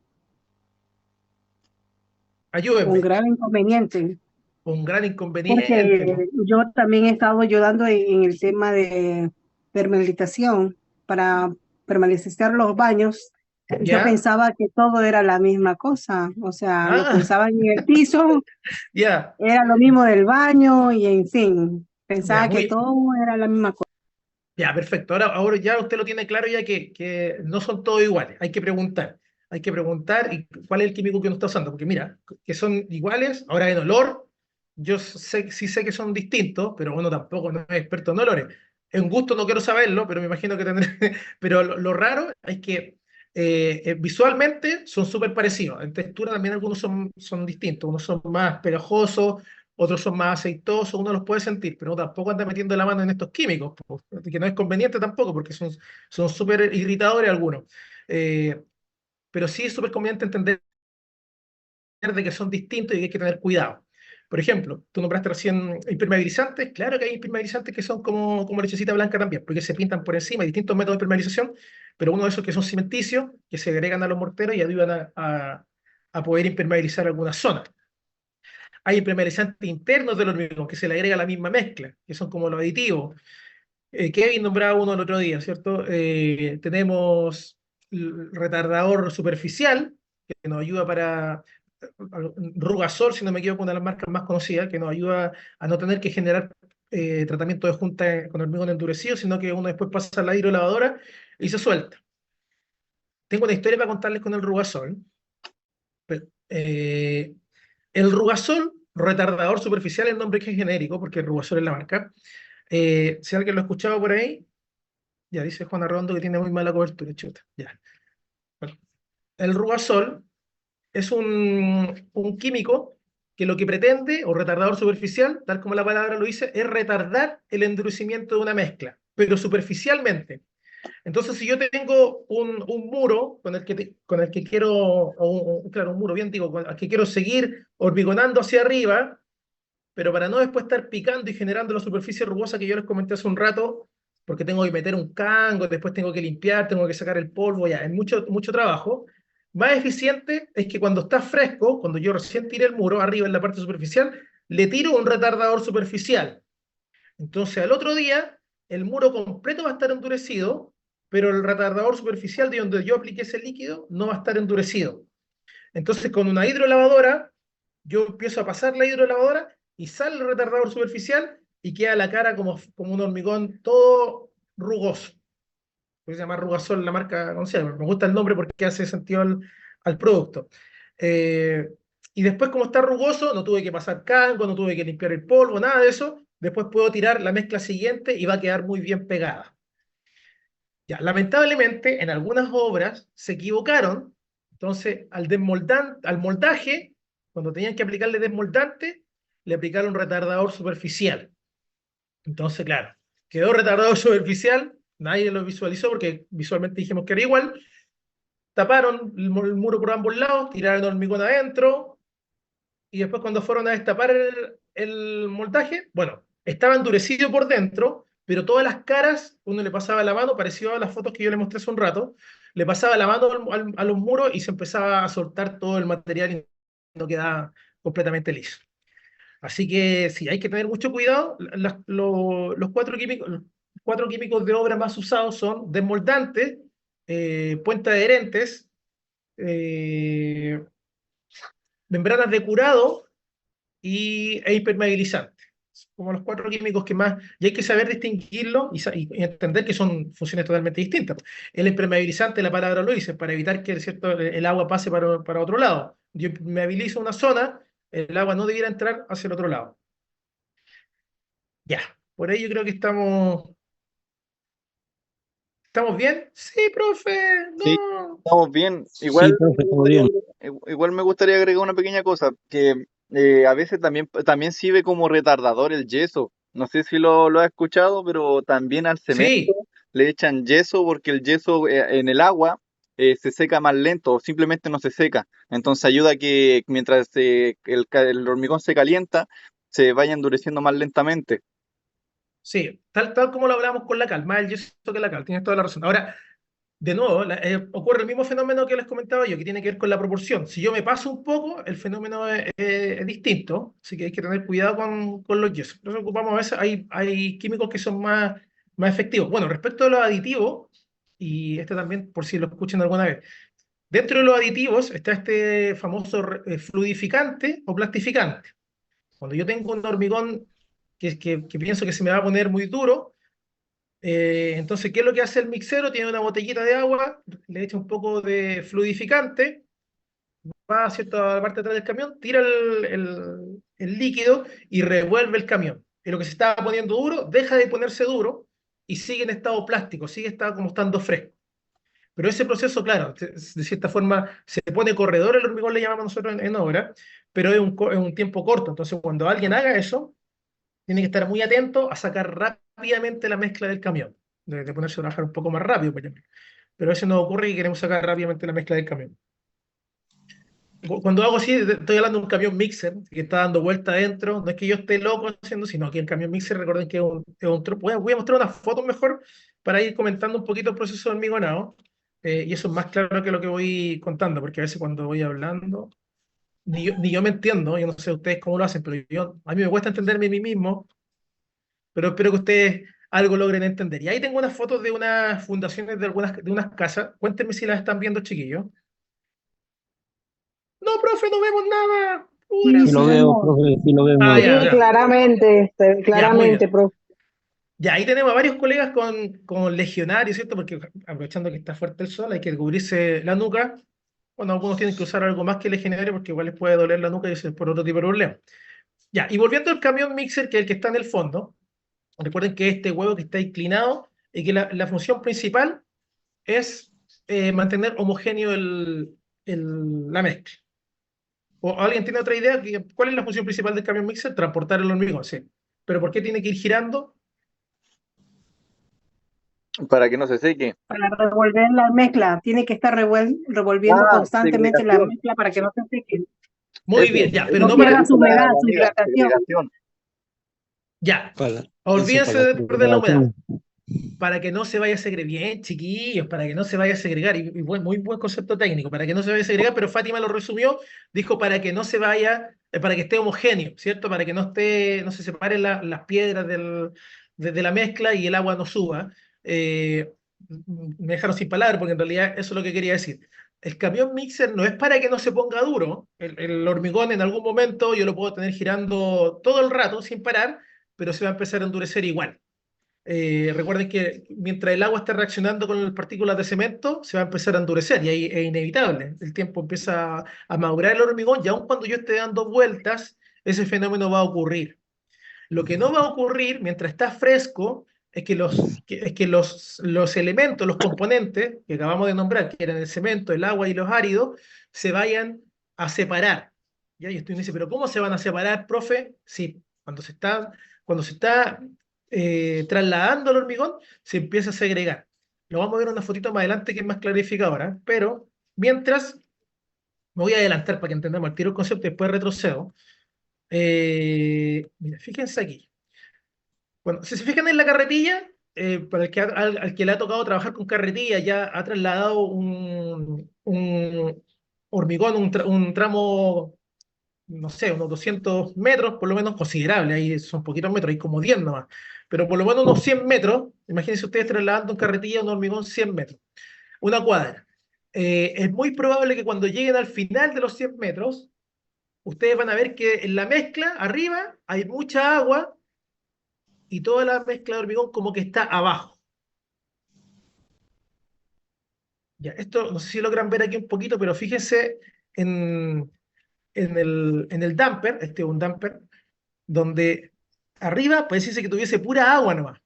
Ayúdenme. gran inconveniente, Un gran inconveniente, porque po. yo también he estado ayudando en el tema de permeabilización para permanecer los baños. Yo ¿Ya? pensaba que todo era la misma cosa, o sea, lo que Ah, usaban en el piso ya, era lo mismo del baño y en fin, ya, pensaba que muy, todo era la misma cosa. ya, perfecto. Ahora ya usted lo tiene claro ya que no son todos iguales. Hay que preguntar. Hay que preguntar y cuál es el químico que uno está usando. Porque mira, que son iguales. Ahora en olor, yo sé, sí sé que son distintos, pero bueno, tampoco no es experto en olores. En gusto no quiero saberlo, pero me imagino que tendré. Pero lo raro es que visualmente son súper parecidos. En textura también algunos son distintos. Unos son más pegajosos, otros son más aceitosos, uno los puede sentir, pero uno tampoco anda metiendo la mano en estos químicos, po, que no es conveniente tampoco, porque son súper irritadores algunos. Eh, pero sí es súper conveniente entender de que son distintos y que hay que tener cuidado. Por ejemplo, tú nombraste recién impermeabilizantes. Claro que hay impermeabilizantes que son como lechecita blanca también, porque se pintan por encima. Hay distintos métodos de impermeabilización, pero uno de esos que son cimenticios, que se agregan a los morteros y ayudan a poder impermeabilizar algunas zonas. Hay impermeabilizantes internos del hormigón que se le agrega la misma mezcla, que son como los aditivos. Kevin nombraba uno el otro día, ¿cierto? Tenemos el retardador superficial, que nos ayuda para Rugasol, si no me equivoco, una de las marcas más conocidas, que nos ayuda a no tener que generar tratamiento de junta con hormigón endurecido, sino que uno después pasa la hidrolavadora y se suelta. Tengo una historia para contarles con el Rugasol. Eh, el Rugasol, retardador superficial, es el nombre que es genérico, porque el Rugasol es la marca. Si alguien lo ha escuchado por ahí, ya dice Juan Arredondo que tiene muy mala cobertura, chuta. Ya. Bueno, el Rugasol es un químico que lo que pretende, o retardador superficial, tal como la palabra lo dice, es retardar el endurecimiento de una mezcla, pero superficialmente. Entonces, si yo tengo un muro con el que quiero, claro, un muro, bien digo, con el que quiero seguir hormigonando hacia arriba, pero para no después estar picando y generando la superficie rugosa que yo les comenté hace un rato, porque tengo que meter un cango, después tengo que limpiar, tengo que sacar el polvo, ya, es mucho, mucho trabajo. Más eficiente es que cuando está fresco, cuando yo recién tiré el muro, arriba en la parte superficial, le tiro un retardador superficial. Entonces, al otro día, el muro completo va a estar endurecido, pero el retardador superficial de donde yo apliqué ese líquido no va a estar endurecido. Entonces, con una hidrolavadora, yo empiezo a pasar la hidrolavadora y sale el retardador superficial y queda la cara como un hormigón todo rugoso. Pues se llama Rugasol la marca conocida. Me gusta el nombre porque hace sentido al producto. Eh, y después, como está rugoso, no tuve que pasar canco, no tuve que limpiar el polvo, nada de eso. Después puedo tirar la mezcla siguiente y va a quedar muy bien pegada. Ya, lamentablemente, en algunas obras se equivocaron. Entonces, al moldaje, cuando tenían que aplicarle desmoldante, le aplicaron retardador superficial. Entonces, claro, quedó retardador superficial, nadie lo visualizó porque visualmente dijimos que era igual. Taparon el muro por ambos lados, tiraron hormigón adentro, y después cuando fueron a destapar el moldaje, bueno, estaba endurecido por dentro, pero todas las caras, uno le pasaba la mano, parecido a las fotos que yo le mostré hace un rato, le pasaba la mano a los muros y se empezaba a soltar todo el material y no quedaba completamente liso. Así que sí, hay que tener mucho cuidado. Los cuatro químicos de obra más usados son desmoldantes, puente adherentes, eh, membranas de curado e impermeabilizantes. Como los cuatro químicos que más, y hay que saber distinguirlos y entender que son funciones totalmente distintas. El impermeabilizante, la palabra lo dice, para evitar que ¿cierto? El agua pase para otro lado. Yo impermeabilizo una zona, el agua no debiera entrar hacia el otro lado. Ya, por ahí yo creo que ¿estamos bien? Sí, profe, Sí, no. estamos bien. Sí, profe, todo bien. Igual me gustaría agregar una pequeña cosa, que a veces también sirve como retardador el yeso. No sé si lo has escuchado, pero también al cemento Sí, le echan yeso porque el yeso en el agua se seca más lento o simplemente no se seca. Entonces ayuda a que mientras el hormigón se calienta, se vaya endureciendo más lentamente. Sí, tal como lo hablamos con la cal, más el yeso que la cal, tienes toda la razón. Ahora, de nuevo, ocurre el mismo fenómeno que les comentaba yo, que tiene que ver con la proporción. Si yo me paso un poco, el fenómeno es distinto, así que hay que tener cuidado con los yesos. Nos ocupamos a veces, hay químicos que son más efectivos. Bueno, respecto a los aditivos, y este también por si lo escuchan alguna vez, dentro de los aditivos está este famoso fluidificante o plastificante. Cuando yo tengo un hormigón que pienso que se me va a poner muy duro, entonces, ¿qué es lo que hace el mixero? Tiene una botellita de agua, le echa un poco de fluidificante, va a cierta parte de atrás del camión, tira el líquido y revuelve el camión. Y lo que se estaba poniendo duro, deja de ponerse duro y sigue en estado plástico, sigue estado como estando fresco. Pero ese proceso, claro, de cierta forma se pone corredor, el hormigón le llamamos nosotros en obra, pero es un tiempo corto. Entonces, cuando alguien haga eso, tiene que estar muy atento a sacar rápidamente la mezcla del camión, de ponerse a trabajar un poco más rápido, por ejemplo. Pero eso no ocurre y queremos sacar rápidamente la mezcla del camión. Cuando hago así, estoy hablando de un camión mixer que está dando vuelta adentro. No es que yo esté loco haciendo, sino que el camión mixer, recuerden que voy a mostrar una foto mejor para ir comentando un poquito el proceso de hormigonado. Y eso es más claro que lo que voy contando, porque a veces cuando voy hablando, ni yo me entiendo. Yo no sé ustedes cómo lo hacen, pero a mí me cuesta entenderme a mí mismo, pero espero que ustedes algo logren entender. Y ahí tengo unas fotos de unas fundaciones de unas casas. Cuéntenme si las están viendo, chiquillos. No, profe, no vemos nada. Sí, Sí sí lo Gracias. veo, vemos. profe, sí lo Ah, vemos. ya, Sí, ya. claramente, Ya, muy claramente, bien. profe. Ya, ahí tenemos a varios colegas con legionarios, ¿cierto? Porque aprovechando que está fuerte el sol, hay que cubrirse la nuca. Bueno, algunos tienen que usar algo más que legionario porque igual les puede doler la nuca y eso es por otro tipo de problema. Ya, y volviendo al camión mixer, que es el que está en el fondo, recuerden que este huevo que está inclinado y que la función principal es mantener homogéneo la mezcla. ¿O alguien tiene otra idea? ¿Cuál es la función principal del camión mixer? Transportar el hormigón, sí. ¿Pero por qué tiene que ir girando? Para que no se seque. Para revolver la mezcla, tiene que estar revolviendo Ah, constantemente la segregación. mezcla para que no se seque, Muy Eso, bien, ya, pero no no eso para. pierda dice su humedad, la su amiga, hidratación. segregación. Ya, Eso olvídense para la de perder la humedad. segregación. Para que no se vaya a segregar, bien, chiquillos, para que no se vaya a segregar, y muy buen concepto técnico, para que no se vaya a segregar, pero Fátima lo resumió, dijo para que no se vaya, para que esté homogéneo, ¿cierto? Para que no se separen las piedras de la mezcla y el agua no suba. Eh, Me dejaron sin palabras porque en realidad eso es lo que quería decir. El camión mixer no es para que no se ponga duro, el hormigón en algún momento yo lo puedo tener girando todo el rato sin parar, pero se va a empezar a endurecer igual. Recuerden que mientras el agua está reaccionando con las partículas de cemento, se va a empezar a endurecer y ahí es inevitable. El tiempo empieza a madurar el hormigón y aun cuando yo esté dando vueltas, ese fenómeno va a ocurrir. Lo que no va a ocurrir mientras está fresco es que los elementos, los componentes que acabamos de nombrar, que eran el cemento, el agua y los áridos, se vayan a separar. ¿Ya? Y usted me dice, ¿pero cómo se van a separar, profe? Sí, cuando se está trasladando el hormigón, se empieza a segregar. Lo vamos a ver en una fotito más adelante que es más clarificadora, pero mientras me voy a adelantar para que entendamos el tiro el concepto y después retrocedo. Mira, fíjense aquí. Bueno, si se fijan en la carretilla, para al que le ha tocado trabajar con carretilla, ya ha trasladado un hormigón, un tramo, no sé, unos 200 metros, por lo menos considerable, ahí son poquitos metros, hay como 10 nomás, pero por lo menos unos 100 metros, imagínense ustedes trasladando en carretilla un hormigón 100 metros, una cuadra. Es muy probable que cuando lleguen al final de los 100 metros, ustedes van a ver que en la mezcla, arriba, hay mucha agua y toda la mezcla de hormigón como que está abajo. Ya, esto no sé si logran ver aquí un poquito, pero fíjense en, en el damper, este es un damper, donde arriba parece que tuviese pura agua nomás.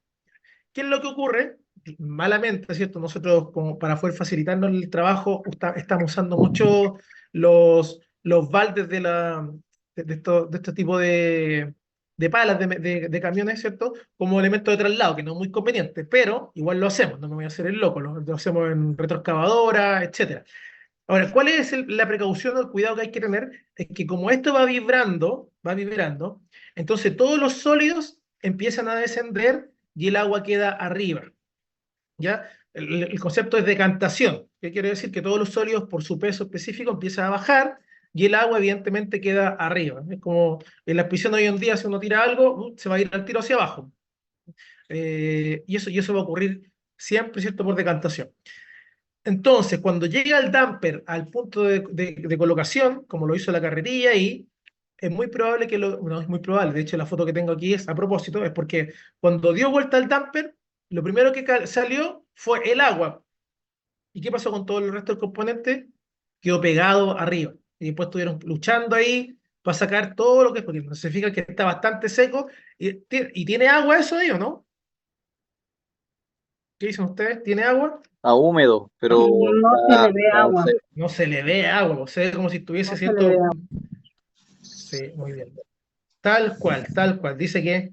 ¿Qué es lo que ocurre? Malamente, ¿cierto? Nosotros, como para poder facilitarnos el trabajo, estamos usando mucho los baldes de este tipo de palas de camiones, ¿cierto? Como elemento de traslado, que no es muy conveniente, pero igual lo hacemos, no me voy a hacer el loco, lo hacemos en retroexcavadora, etcétera. Ahora, ¿cuál es la precaución o el cuidado que hay que tener? Es que como esto va vibrando, entonces todos los sólidos empiezan a descender y el agua queda arriba, ¿ya? El concepto es decantación, que quiere decir que todos los sólidos por su peso específico empiezan a bajar y el agua evidentemente queda arriba. Es como en la piscina hoy en día, si uno tira algo, se va a ir al tiro hacia abajo. Y eso va a ocurrir siempre, ¿cierto? Por decantación. Entonces, cuando llega el damper al punto de colocación, como lo hizo la carretilla ahí, es muy probable no es muy probable, de hecho la foto que tengo aquí es a propósito, es porque cuando dio vuelta el damper, lo primero que salió fue el agua. ¿Y qué pasó con todo el resto del componente? Quedó pegado arriba. Y después estuvieron luchando ahí para sacar todo lo que es, porque no se fija que está bastante seco y tiene agua eso ahí, ¿o no? ¿Qué dicen ustedes? ¿Tiene agua? A húmedo, pero No se le ve agua, No se le ve agua, o sea, como si estuviese, no se le ve ¿cierto? agua. Sí, muy bien. Tal cual. Dice que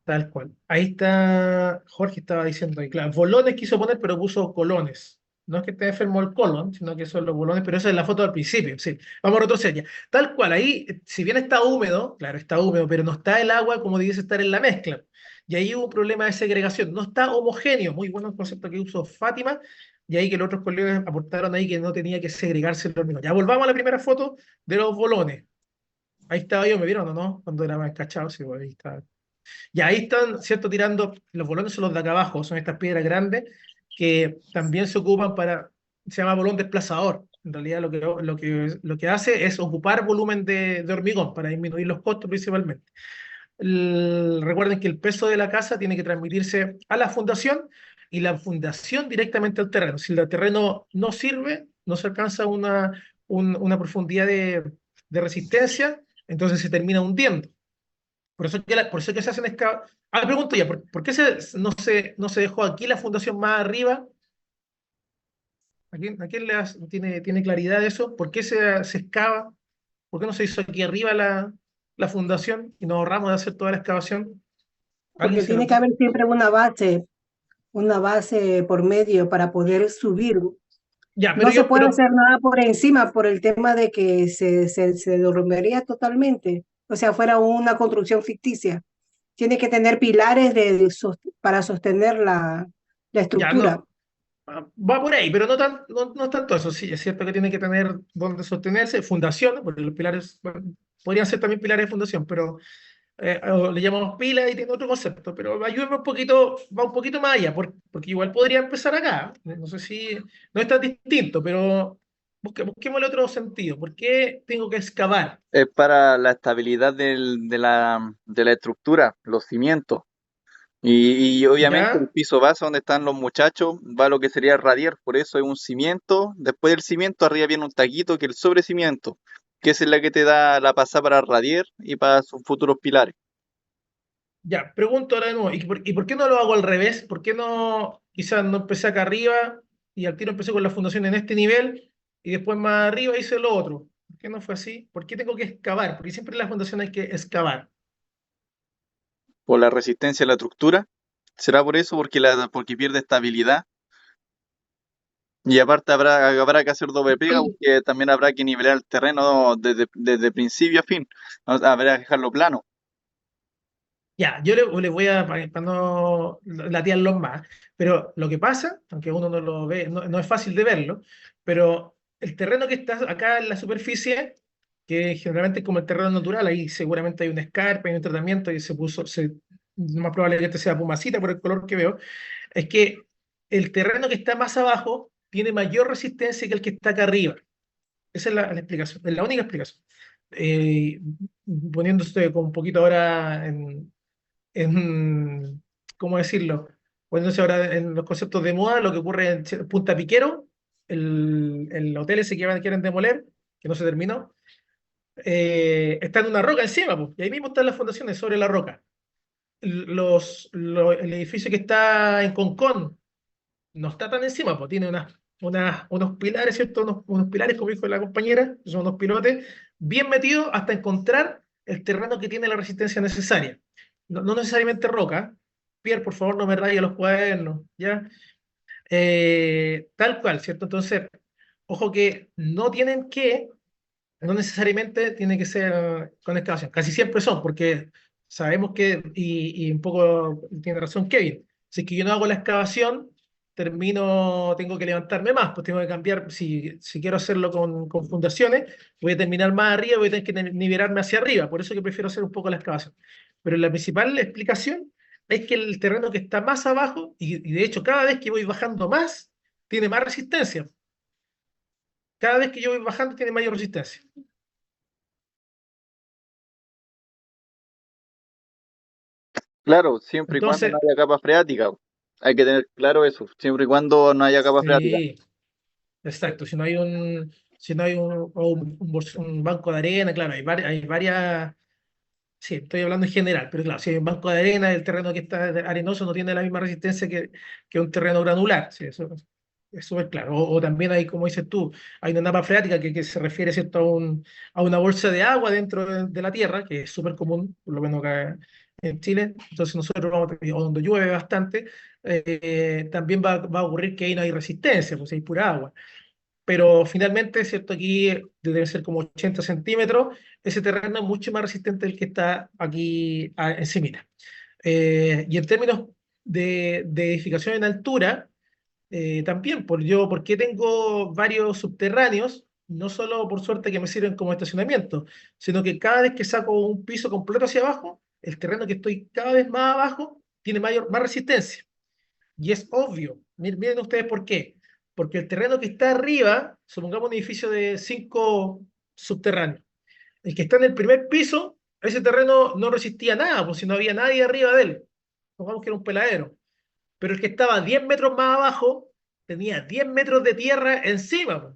tal cual. Ahí está, Jorge estaba diciendo ahí, claro, bolones quiso poner, pero puso colones. No es que esté enfermo el colon, sino que son los bolones, pero esa es la foto del principio, sí. Vamos a retroceder ya. Tal cual, ahí, si bien está húmedo, claro, está húmedo, pero no está el agua como debiese estar en la mezcla. Y ahí hubo un problema de segregación. No está homogéneo, muy bueno el concepto que usó Fátima, y ahí que los otros colegas aportaron ahí que no tenía que segregarse el hormigón. Ya volvamos a la primera foto de los bolones. Ahí estaba yo, ¿me vieron o no? Cuando era más cachado, sí, pues, ahí está. Y ahí están, ¿cierto? Tirando, los bolones son los de acá abajo, son estas piedras grandes que también se ocupan se llama bolón desplazador. En realidad lo que hace es ocupar volumen de hormigón para disminuir los costos principalmente. Recuerden que el peso de la casa tiene que transmitirse a la fundación y la fundación directamente al terreno. Si el terreno no sirve, no se alcanza una profundidad de resistencia, entonces se termina hundiendo. Por eso que se hacen excavaciones. Ah, pregunto ya, ¿por qué no se dejó aquí la fundación más arriba? ¿A quién tiene claridad de eso? ¿Por qué se excava? ¿Por qué no se hizo aquí arriba la fundación y nos ahorramos de hacer toda la excavación? ¿Alguien Porque se lo tiene que ocurre? haber siempre una base por medio para poder subir. Ya, pero No se yo, puede pero hacer nada por encima por el tema de que se derrumbaría totalmente. O sea, fuera una construcción ficticia. Tiene que tener pilares para sostener la ya estructura. no. Va por ahí, pero no es tanto eso. Sí, es cierto que tiene que tener donde sostenerse, fundación, porque los pilares, bueno, podrían ser también pilares de fundación, pero o le llamamos pila y tiene otro concepto, pero ayúdame un poquito, va un poquito más allá, porque igual podría empezar acá. No sé si no es tan distinto, pero busquémosle otro sentido. ¿Por qué tengo que excavar? es para la estabilidad de la estructura, los cimientos. Y obviamente el ¿Ya? piso base donde están los muchachos va lo que sería radier, por eso es un cimiento, después del cimiento arriba viene un taquito que es el sobrecimiento, que es la que te da la pasada para radier y para sus futuros pilares. Ya, pregunto ahora de nuevo, ¿y por qué no lo hago al revés? ¿Por qué no, quizás no empecé acá arriba y al tiro empecé con la fundación en este nivel y después más arriba hice lo otro? ¿Por qué no fue así? ¿Por qué tengo que excavar? Porque siempre en la fundación hay que excavar. Por la resistencia a la estructura, será por eso, porque pierde estabilidad. Y aparte habrá que hacer doble pega porque también habrá que nivelar el terreno desde principio a fin. Habrá que dejarlo plano. Ya, yo le voy para no latearlos más, pero lo que pasa, aunque uno no lo ve, no es fácil de verlo, pero el terreno que está acá en la superficie, que generalmente es como el terreno natural, ahí seguramente hay una escarpa, hay un tratamiento y lo más probable es que este sea pumacita por el color que veo, es que el terreno que está más abajo tiene mayor resistencia que el que está acá arriba. Esa es la explicación, es la única explicación. Eh, Poniéndose con un poquito ahora en, ¿cómo decirlo? Poniéndose ahora en los conceptos de moda, lo que ocurre en Punta Piquero, el hotel ese que quieren demoler, que no se terminó, está en una roca encima, pues, y ahí mismo están las fundaciones sobre la roca. El edificio que está en Concón no está tan encima, pues tiene unos pilares, ¿cierto? Unos pilares, como dijo la compañera, que son unos pilotes, bien metidos hasta encontrar el terreno que tiene la resistencia necesaria. No necesariamente roca. Pierre, por favor, no me raye los cuadernos, ¿ya? Tal cual, ¿cierto? Entonces, ojo que no necesariamente tiene que ser con excavación. Casi siempre son, porque sabemos que, y un poco tiene razón Kevin, si es que yo no hago la excavación, tengo que levantarme más, pues tengo que cambiar, si quiero hacerlo con fundaciones, voy a terminar más arriba, voy a tener que nivelarme hacia arriba, por eso que prefiero hacer un poco la excavación. Pero la principal explicación es que el terreno que está más abajo, y de hecho cada vez que voy bajando más, tiene más resistencia. Cada vez que yo voy bajando tiene mayor resistencia. Claro, siempre y cuando no Entonces, haya capa freática. Hay que tener claro eso, siempre y cuando no haya capa freática. sí, exacto. Si no hay un banco de arena, claro, hay varias. Sí, estoy hablando en general, pero claro, si hay un banco de arena, el terreno que está arenoso no tiene la misma resistencia que un terreno granular. Sí, eso es súper claro. O también hay, como dices tú, hay una napa freática que se refiere, ¿cierto?, a una bolsa de agua dentro de la tierra, que es súper común, por lo menos acá en Chile. Entonces nosotros o donde llueve bastante, también va a ocurrir que ahí no hay resistencia, pues hay pura agua. Pero finalmente, ¿cierto? Aquí debe ser como 80 centímetros. Ese terreno es mucho más resistente del que está aquí encima. Y en términos de edificación en altura, también, ¿por qué tengo varios subterráneos? No solo por suerte que me sirven como estacionamiento, sino que cada vez que saco un piso completo hacia abajo, el terreno que estoy cada vez más abajo tiene más resistencia. Y es obvio. Miren ustedes por qué. Porque el terreno que está arriba, supongamos un edificio de 5 subterráneos, el que está en el primer piso, ese terreno no resistía nada, pues si no había nadie arriba de él. Supongamos que era un peladero. Pero el que estaba 10 metros más abajo tenía 10 metros de tierra encima, pues.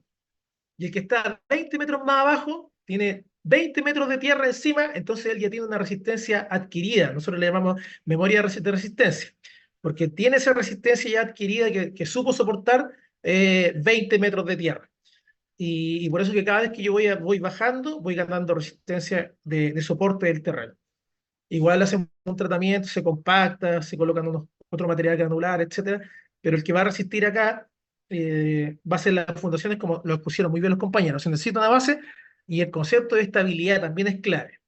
Y el que está 20 metros más abajo tiene 20 metros de tierra encima, entonces él ya tiene una resistencia adquirida. Nosotros le llamamos memoria de resistencia, porque tiene esa resistencia ya adquirida que supo soportar 20 metros de tierra. Y por eso que cada vez que yo voy bajando, voy ganando resistencia de soporte del terreno. Igual hacemos un tratamiento, se compacta, se colocan otro material granular, etcétera, pero el que va a resistir acá va a ser las fundaciones como lo expusieron muy bien los compañeros. Se necesita una base y el concepto de estabilidad también es clave.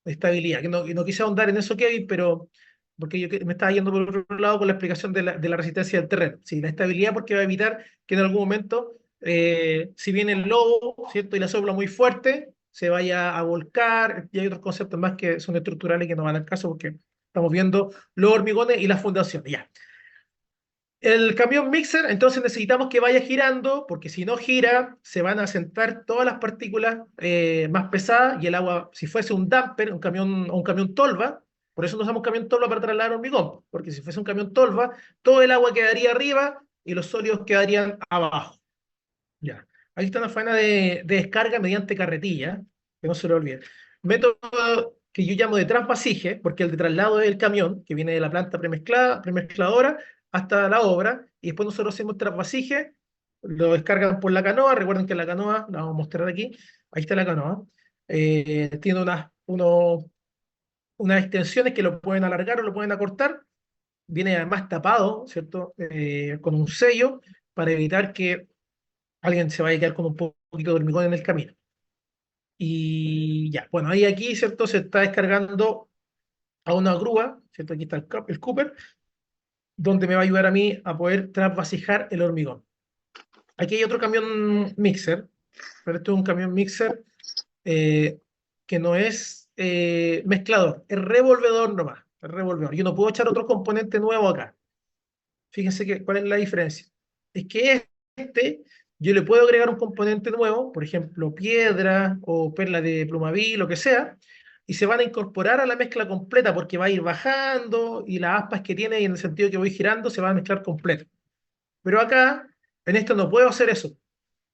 Estabilidad, que no quise ahondar en eso, Kevin, pero porque me estaba yendo por otro lado con la explicación de la resistencia del terreno. Sí, la estabilidad porque va a evitar que en algún momento, si viene el lobo, ¿cierto? Y la sopla muy fuerte, se vaya a volcar, y hay otros conceptos más que son estructurales que no van al caso porque estamos viendo los hormigones y las fundaciones. Ya. El camión mixer, entonces necesitamos que vaya girando, porque si no gira, se van a sentar todas las partículas más pesadas y el agua, si fuese un dumper, un camión tolva, por eso no usamos camión tolva para trasladar hormigón, porque si fuese un camión tolva, todo el agua quedaría arriba y los sólidos quedarían abajo. Ya. Ahí está una faena de descarga mediante carretilla, que no se lo olvide. Método que yo llamo de transvasije, porque el de traslado es el camión, que viene de la planta premezcladora hasta la obra, y después nosotros hacemos transvasije, lo descargan por la canoa, recuerden que la canoa, la vamos a mostrar aquí, ahí está la canoa, tiene unas extensiones que lo pueden alargar o lo pueden acortar, viene además tapado, ¿cierto? Con un sello para evitar que alguien se vaya a quedar con un poquito de hormigón en el camino. Y ya, bueno, ahí aquí, ¿cierto? Se está descargando a una grúa, ¿cierto? Aquí está el Cooper, donde me va a ayudar a mí a poder trasvasijar el hormigón. Aquí hay otro camión mixer, pero esto es un camión mixer eh, que no es mezclador, es revolvedor nomás, es revolvedor. Yo no puedo echar otro componente nuevo acá. Fíjense cuál es la diferencia. Es que yo le puedo agregar un componente nuevo, por ejemplo, piedra o perla de Plumaví, lo que sea, y se van a incorporar a la mezcla completa porque va a ir bajando y las aspas que tiene, y en el sentido que voy girando, se van a mezclar completo. Pero acá, en esto no puedo hacer eso,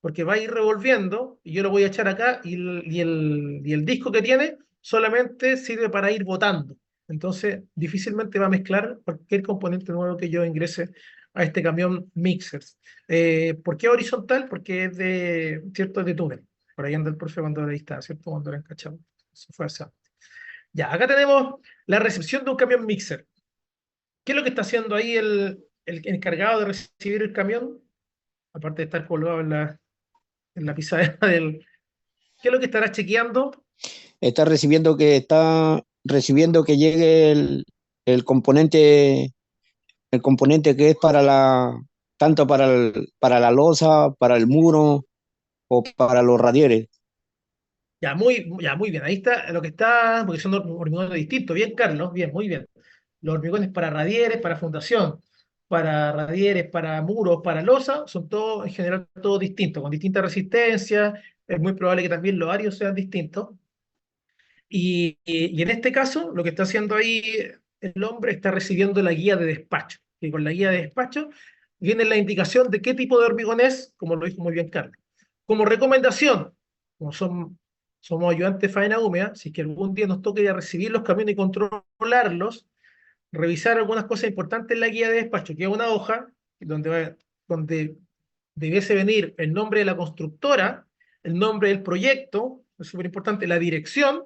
porque va a ir revolviendo y yo lo voy a echar acá y el disco que tiene solamente sirve para ir botando. Entonces, difícilmente va a mezclar cualquier componente nuevo que yo ingrese a este camión mixers. ¿Por qué horizontal? Porque es de, ¿cierto? Es de túnel. Por ahí anda el profe cuando era distancia, ¿cierto? Cuando era encachado. Eso fue hace antes. Ya, acá tenemos la recepción de un camión mixer. ¿Qué es lo que está haciendo ahí el encargado de recibir el camión? Aparte de estar colgado en la pisadera del... ¿Qué es lo que estará chequeando? Está recibiendo que llegue el componente, el componente que es tanto para la losa, para el muro o para los radieres. Ya, muy bien. Ahí está lo que está, porque son hormigones distintos. Bien, Carlos, bien, muy bien. Los hormigones para radieres, para fundación, para radieres, para muros, para losa, son todos, en general, todos distintos, con distintas resistencias. Es muy probable que también los arios sean distintos. Y en este caso, lo que está haciendo ahí el hombre está recibiendo la guía de despacho. Y con la guía de despacho viene la indicación de qué tipo de hormigón es, como lo dijo muy bien Carlos. Como recomendación, como somos ayudantes de faena húmeda, si es que algún día nos toque ya recibir los camiones y controlarlos, revisar algunas cosas importantes en la guía de despacho, que es una hoja donde debiese venir el nombre de la constructora, el nombre del proyecto, es súper importante, la dirección,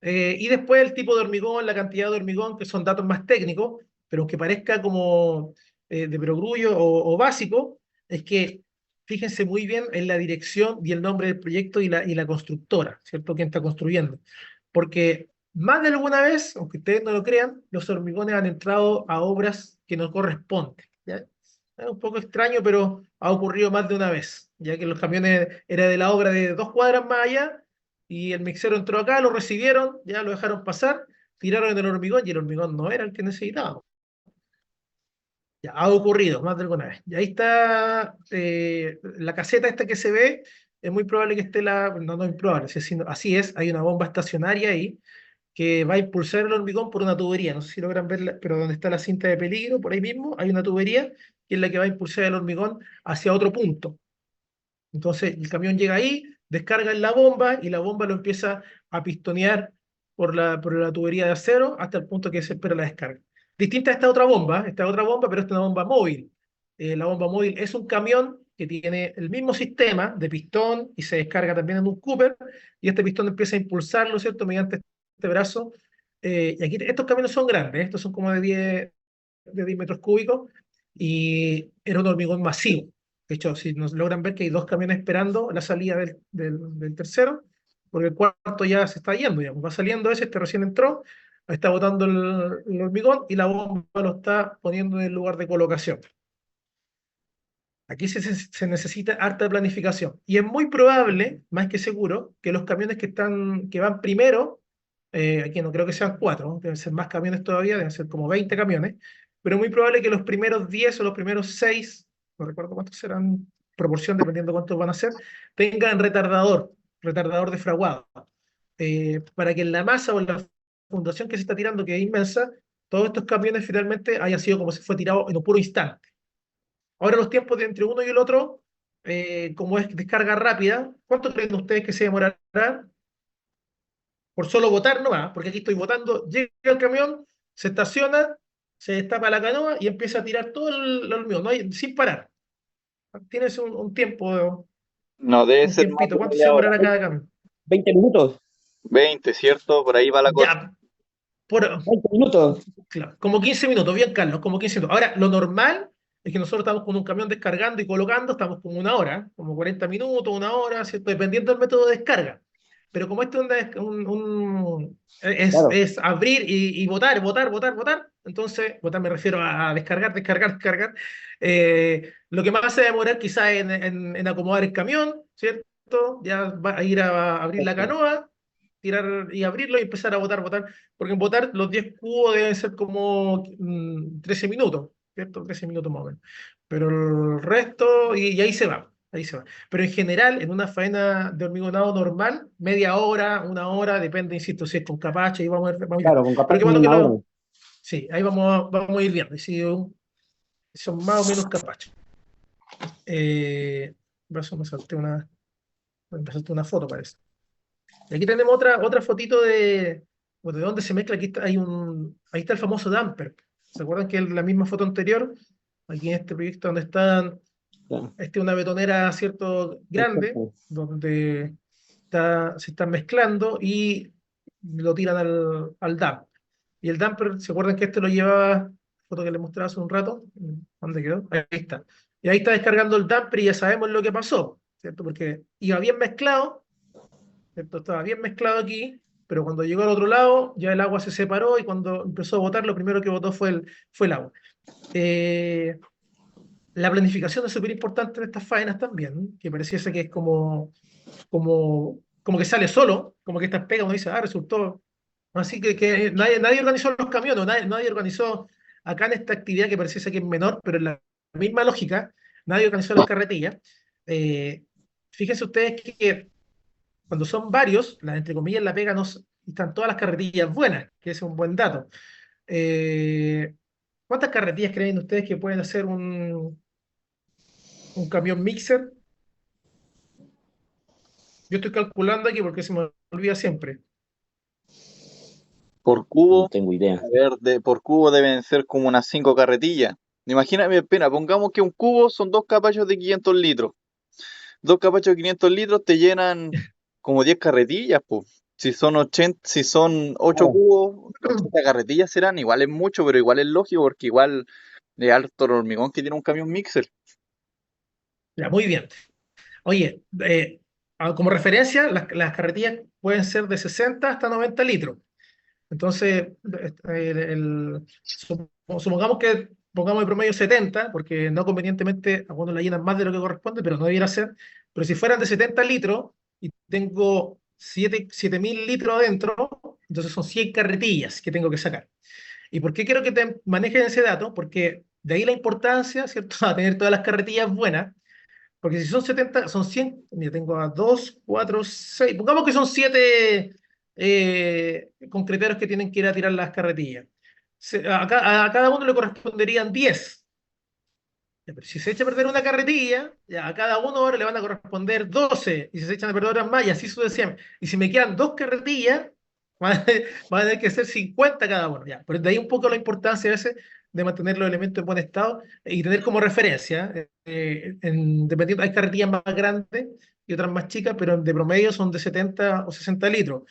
y después el tipo de hormigón, la cantidad de hormigón, que son datos más técnicos, pero aunque parezca como de perogrullo o básico, es que fíjense muy bien en la dirección y el nombre del proyecto y la constructora, ¿cierto? Quién está construyendo. Porque más de alguna vez, aunque ustedes no lo crean, los hormigones han entrado a obras que no corresponden, ¿ya? Es un poco extraño, pero ha ocurrido más de una vez, ya que los camiones era de la obra de 2 cuadras más allá y el mixero entró acá, lo recibieron, ya lo dejaron pasar, tiraron en el hormigón y el hormigón no era el que necesitábamos. Ya ha ocurrido más de alguna vez. Y ahí está la caseta esta que se ve, es muy probable que esté no es probable, así es, hay una bomba estacionaria ahí que va a impulsar el hormigón por una tubería. No sé si logran verla, pero donde está la cinta de peligro, por ahí mismo, hay una tubería que es la que va a impulsar el hormigón hacia otro punto. Entonces el camión llega ahí, descarga en la bomba y la bomba lo empieza a pistonear por la tubería de acero hasta el punto que se espera la descarga. Distinta a esta otra bomba, pero esta es una bomba móvil. La bomba móvil es un camión que tiene el mismo sistema de pistón y se descarga también en un Cooper y este pistón empieza a impulsarlo, ¿cierto? Mediante este brazo. Y aquí estos camiones son grandes, estos son como de 10 metros cúbicos y era un hormigón masivo. De hecho, si nos logran ver que hay 2 camiones esperando la salida del tercero, porque el cuarto ya se está yendo, ya, va saliendo ese, este recién entró, está botando el hormigón y la bomba lo está poniendo en el lugar de colocación. Aquí se necesita harta planificación. Y es muy probable, más que seguro, que los camiones que van primero, aquí no creo que sean 4, ¿no? Deben ser más camiones todavía, deben ser como 20 camiones, pero es muy probable que los primeros 10 o los primeros 6, no recuerdo cuántos serán, proporción, dependiendo cuántos van a ser, tengan retardador de fraguado, para que en la masa o en la fundación que se está tirando, que es inmensa, todos estos camiones finalmente hayan sido como si fue tirado en un puro instante. Ahora los tiempos de entre uno y el otro, como es descarga rápida, ¿cuánto creen ustedes que se demorará por solo votar nomás? Porque aquí estoy votando, llega el camión, se estaciona, se destapa la canoa y empieza a tirar todo el hormigón, no hay, sin parar. Tienes un tiempo, No debe un ser más tiempito. de ¿Cuánto se media hora. demorará cada camión? 20 minutos, 20, ¿cierto? Por ahí va la cosa. Ya, por, 20 minutos. claro, como 15 minutos, bien, Carlos, como 15 minutos. Ahora, lo normal es que nosotros estamos con un camión descargando y colocando, estamos como una hora, como 40 minutos, una hora, ¿cierto? Dependiendo del método de descarga. Pero como esto Claro, es abrir y votar, votar, votar, votar, entonces, votar me refiero a descargar, descargar, descargar, lo que más se va a demorar quizás en acomodar el camión, ¿cierto? Ya va a ir a abrir la perfecto. canoa, tirar y abrirlo y empezar a votar, votar, porque en votar los 10 cubos deben ser como 13 minutos, ¿cierto? 13 minutos más o menos. Pero el resto, y ahí se va, ahí se va. Pero en general, en una faena de hormigonado normal, media hora, una hora, depende, insisto, si es con capacha, y vamos a ir viendo. Claro, con Pero capaz qué bueno que una hora. sí, ahí vamos a ir viendo, y si son más o menos capachas. Por eso me salté una foto, parece. Y aquí tenemos otra fotito bueno, de dónde se mezcla. Ahí está el famoso damper. ¿Se acuerdan que en la misma foto anterior, aquí en este proyecto donde están, Ya, una betonera, ¿cierto? Grande, perfecto. donde se están mezclando y lo tiran al dump. Y el dumper, ¿se acuerdan que este lo llevaba, foto que les mostraba hace un rato? ¿Dónde quedó? Ahí está. Y ahí está descargando el dumper y ya sabemos lo que pasó, ¿cierto? Porque iba bien mezclado, ¿cierto? Estaba bien mezclado aquí, pero cuando llegó al otro lado, ya el agua se separó y cuando empezó a botar, lo primero que botó fue el agua. Eh, la planificación es súper importante en estas faenas también, que pareciese que es como que sale solo, como que estas pegas uno dice, resultó. Así que nadie organizó los camiones, nadie organizó acá en esta actividad que pareciese que es menor, pero en la misma lógica, nadie organizó las carretillas. Eh, Fíjense ustedes que cuando son varios, entre comillas, la pega no, están todas las carretillas buenas, que es un buen dato. Eh, ¿Cuántas carretillas creen ustedes que pueden hacer un camión mixer? Yo estoy calculando aquí porque se me olvida siempre. Por No cubo, tengo idea. a ver, por cubo deben ser como unas 5 carretillas. Imagínate, espera, pongamos que un cubo son 2 capachos de 500 litros. 2 capachos de 500 litros te llenan como 10 carretillas, pues. Si son 8 Claro. cubos, 80 carretillas serán. Igual es mucho, pero igual es lógico porque igual de harto el hormigón que tiene un camión mixer. Ya, muy bien. Oye, como referencia, las carretillas pueden ser de 60 hasta 90 litros. Entonces, supongamos que pongamos el promedio 70, porque no convenientemente algunos la llenan más de lo que corresponde, pero no debiera ser. Pero si fueran de 70 litros y tengo 7.000 litros adentro, entonces son 100 carretillas que tengo que sacar. ¿Y por qué quiero que te manejen ese dato? Porque de ahí la importancia, ¿cierto?, a tener todas las carretillas buenas, porque si son 70 son 100, mira, tengo a 2 4 6 pongamos que son 7 concreteros que tienen que ir a tirar las carretillas. A cada uno le corresponderían 10. Ya, pero si se echa a perder una carretilla, ya a cada uno ahora le van a corresponder 12, y si se echan a perder otras más, y así sucesivamente. Y si me quedan 2 carretillas, van a tener que ser 50 cada uno. Ya. Pero de ahí un poco la importancia a veces de mantener los elementos en buen estado y tener como referencia. Dependiendo, hay carretillas más grandes y otras más chicas, pero de promedio son de 70 o 60 litros.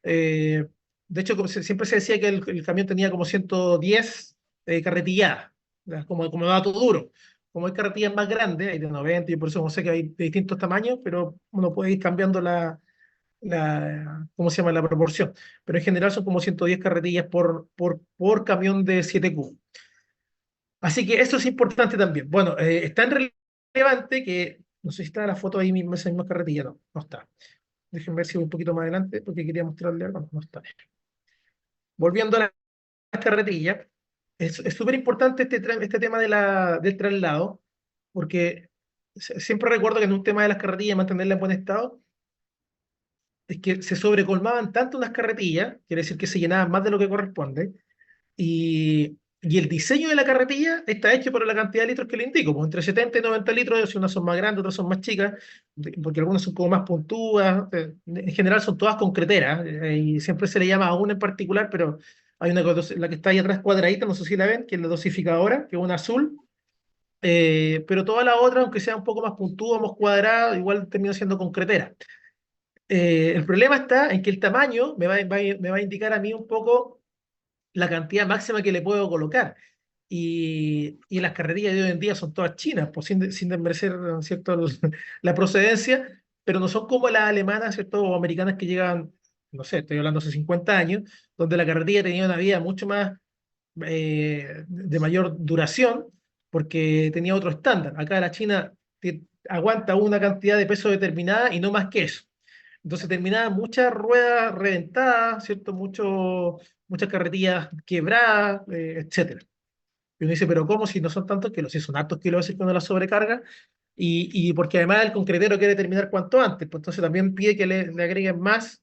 Eh, de hecho, siempre se decía que el camión tenía como 110 carretilladas, ¿ya? Como dato duro. Como hay carretillas más grandes, hay de 90, y por eso no sé que hay de distintos tamaños, pero uno puede ir cambiando ¿cómo se llama? La proporción. Pero en general son como 110 carretillas por camión de 7 cubos. Así que eso es importante también. Bueno, es tan relevante que, no sé si está la foto ahí mismo, esa misma carretilla, no está. Déjenme ver si voy un poquito más adelante, porque quería mostrarle algo, no está. Volviendo a las carretillas, es súper importante este tema del traslado, porque siempre recuerdo que en un tema de las carretillas, mantenerlas en buen estado, es que se sobrecolmaban tanto unas carretillas, quiere decir que se llenaban más de lo que corresponde, y el diseño de la carretilla está hecho por la cantidad de litros que le indico, pues entre 70 y 90 litros, si unas son más grandes, otras son más chicas, porque algunas son como más puntúas, en general son todas concreteras, y siempre se le llama a una en particular, pero hay una, la que está ahí atrás cuadradita, no sé si la ven, que es la dosificadora, que es una azul, pero todas las otras, aunque sean un poco más puntúas, más cuadradas, igual terminan siendo concreteras. El problema está en que el tamaño me va a indicar a mí un poco la cantidad máxima que le puedo colocar. Y las carretillas de hoy en día son todas chinas, pues sin desmerecer, ¿cierto?, la procedencia, pero no son como las alemanas, ¿cierto?, o americanas que llegan, no sé, estoy hablando hace 50 años, donde la carretilla tenía una vida mucho más de mayor duración, porque tenía otro estándar. Acá la China aguanta una cantidad de peso determinada y no más que eso. Entonces terminaban muchas ruedas reventadas, ¿cierto? Muchas carretillas quebradas, etcétera. Y uno dice, pero ¿cómo si no son tantos kilos? Si son hartos kilos a veces cuando la sobrecarga, y porque además el concretero quiere terminar cuanto antes, pues entonces también pide que le agreguen más,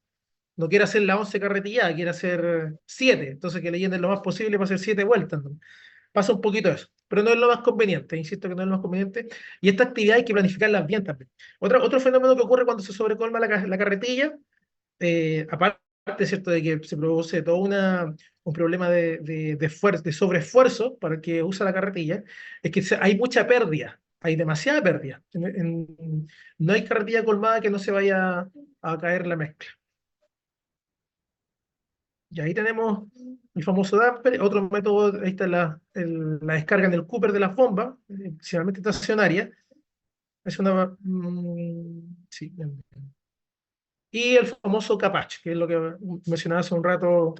no quiere hacer la 11 carretillada, quiere hacer 7, entonces que le llenen lo más posible para hacer 7 vueltas, ¿no? Pasa un poquito eso, pero no es lo más conveniente, insisto que no es lo más conveniente, y esta actividad hay que planificarla bien también. Otro fenómeno que ocurre cuando se sobrecolma la carretilla, aparte, ¿cierto?, de que se produce todo un problema de sobreesfuerzo para el que usa la carretilla, es que hay mucha pérdida, hay demasiada pérdida. No hay carretilla colmada que no se vaya a caer la mezcla. Y ahí tenemos el famoso damper, otro método, ahí está la descarga en el Cooper de las bombas, principalmente estacionaria. Es una... sí. Y el famoso capacho, que es lo que mencionaba hace un rato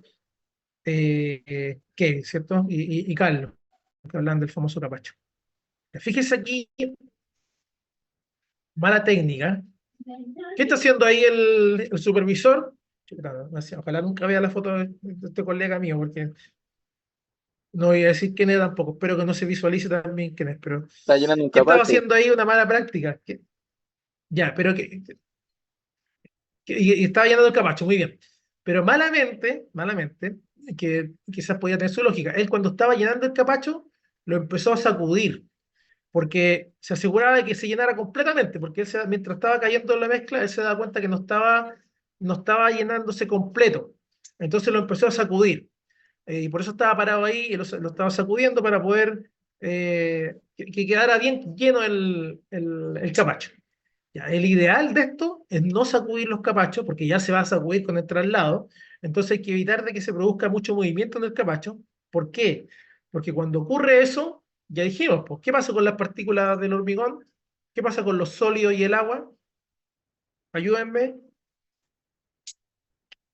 Kevin, ¿cierto? Y Carlos, que hablan del famoso capacho. Fíjese aquí, mala técnica. ¿Qué está haciendo ahí el supervisor? Chuta, ojalá nunca vea la foto de este colega mío, porque no voy a decir quién es tampoco. Espero que no se visualice también quién es, pero Está llenando un ¿qué estaba capacho. haciendo ahí? Una mala práctica. Ya, pero y estaba llenando el capacho, muy bien. Pero malamente, que quizás podía tener su lógica, él cuando estaba llenando el capacho, lo empezó a sacudir, porque se aseguraba de que se llenara completamente, porque mientras estaba cayendo en la mezcla, él se daba cuenta que no estaba llenándose completo. Entonces lo empezó a sacudir. Y por eso estaba parado ahí y lo estaba sacudiendo para poder que quedara bien lleno el capacho. Ya, el ideal de esto es no sacudir los capachos, porque ya se va a sacudir con el traslado. Entonces hay que evitar de que se produzca mucho movimiento en el capacho. ¿Por qué? Porque cuando ocurre eso, ya dijimos, pues, ¿qué pasa con las partículas del hormigón? ¿Qué pasa con los sólidos y el agua? Ayúdenme.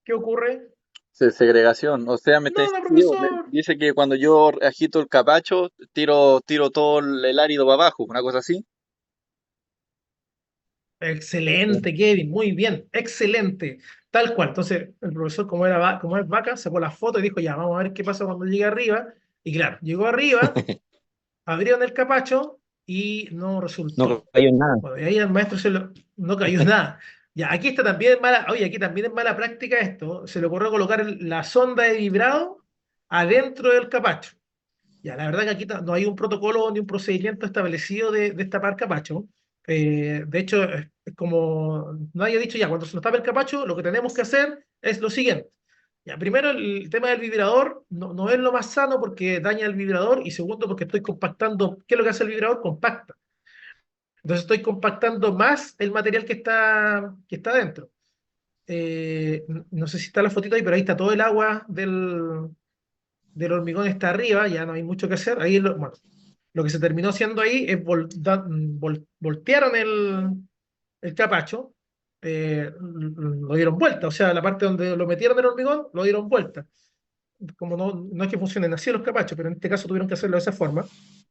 ¿Qué ocurre? Segregación, o sea, me está No, no, diciendo, profesor. dice que cuando yo agito el capacho, tiro todo el árido para abajo, una cosa así. Excelente, Kevin, muy bien, excelente. Tal cual. Entonces, el profesor, como es vaca, sacó la foto y dijo, ya, vamos a ver qué pasa cuando llegue arriba. Y claro, llegó arriba, abrieron el capacho y no No resultó. cayó en nada. Bueno, y ahí al maestro no cayó nada. Ya, aquí está también oye, aquí también es mala práctica esto. Se le ocurrió colocar la sonda de vibrado adentro del capacho. Ya, la verdad que aquí no hay un protocolo ni un procedimiento establecido de destapar capacho. De hecho, es como nadie ha dicho ya, cuando se nos tapa el capacho, lo que tenemos que hacer es lo siguiente. Ya, primero, el tema del vibrador no es lo más sano porque daña el vibrador y segundo, porque estoy compactando. ¿Qué es lo que hace el vibrador? Compacta. Entonces estoy compactando más el material que está dentro. No sé si está la fotito ahí, pero ahí está todo el agua del hormigón está arriba, ya no hay mucho que hacer. Ahí bueno, lo que se terminó haciendo ahí es voltearon el capacho, lo dieron vuelta, o sea, la parte donde lo metieron el hormigón, lo dieron vuelta. Como no es que funcionen así los capachos, pero en este caso tuvieron que hacerlo de esa forma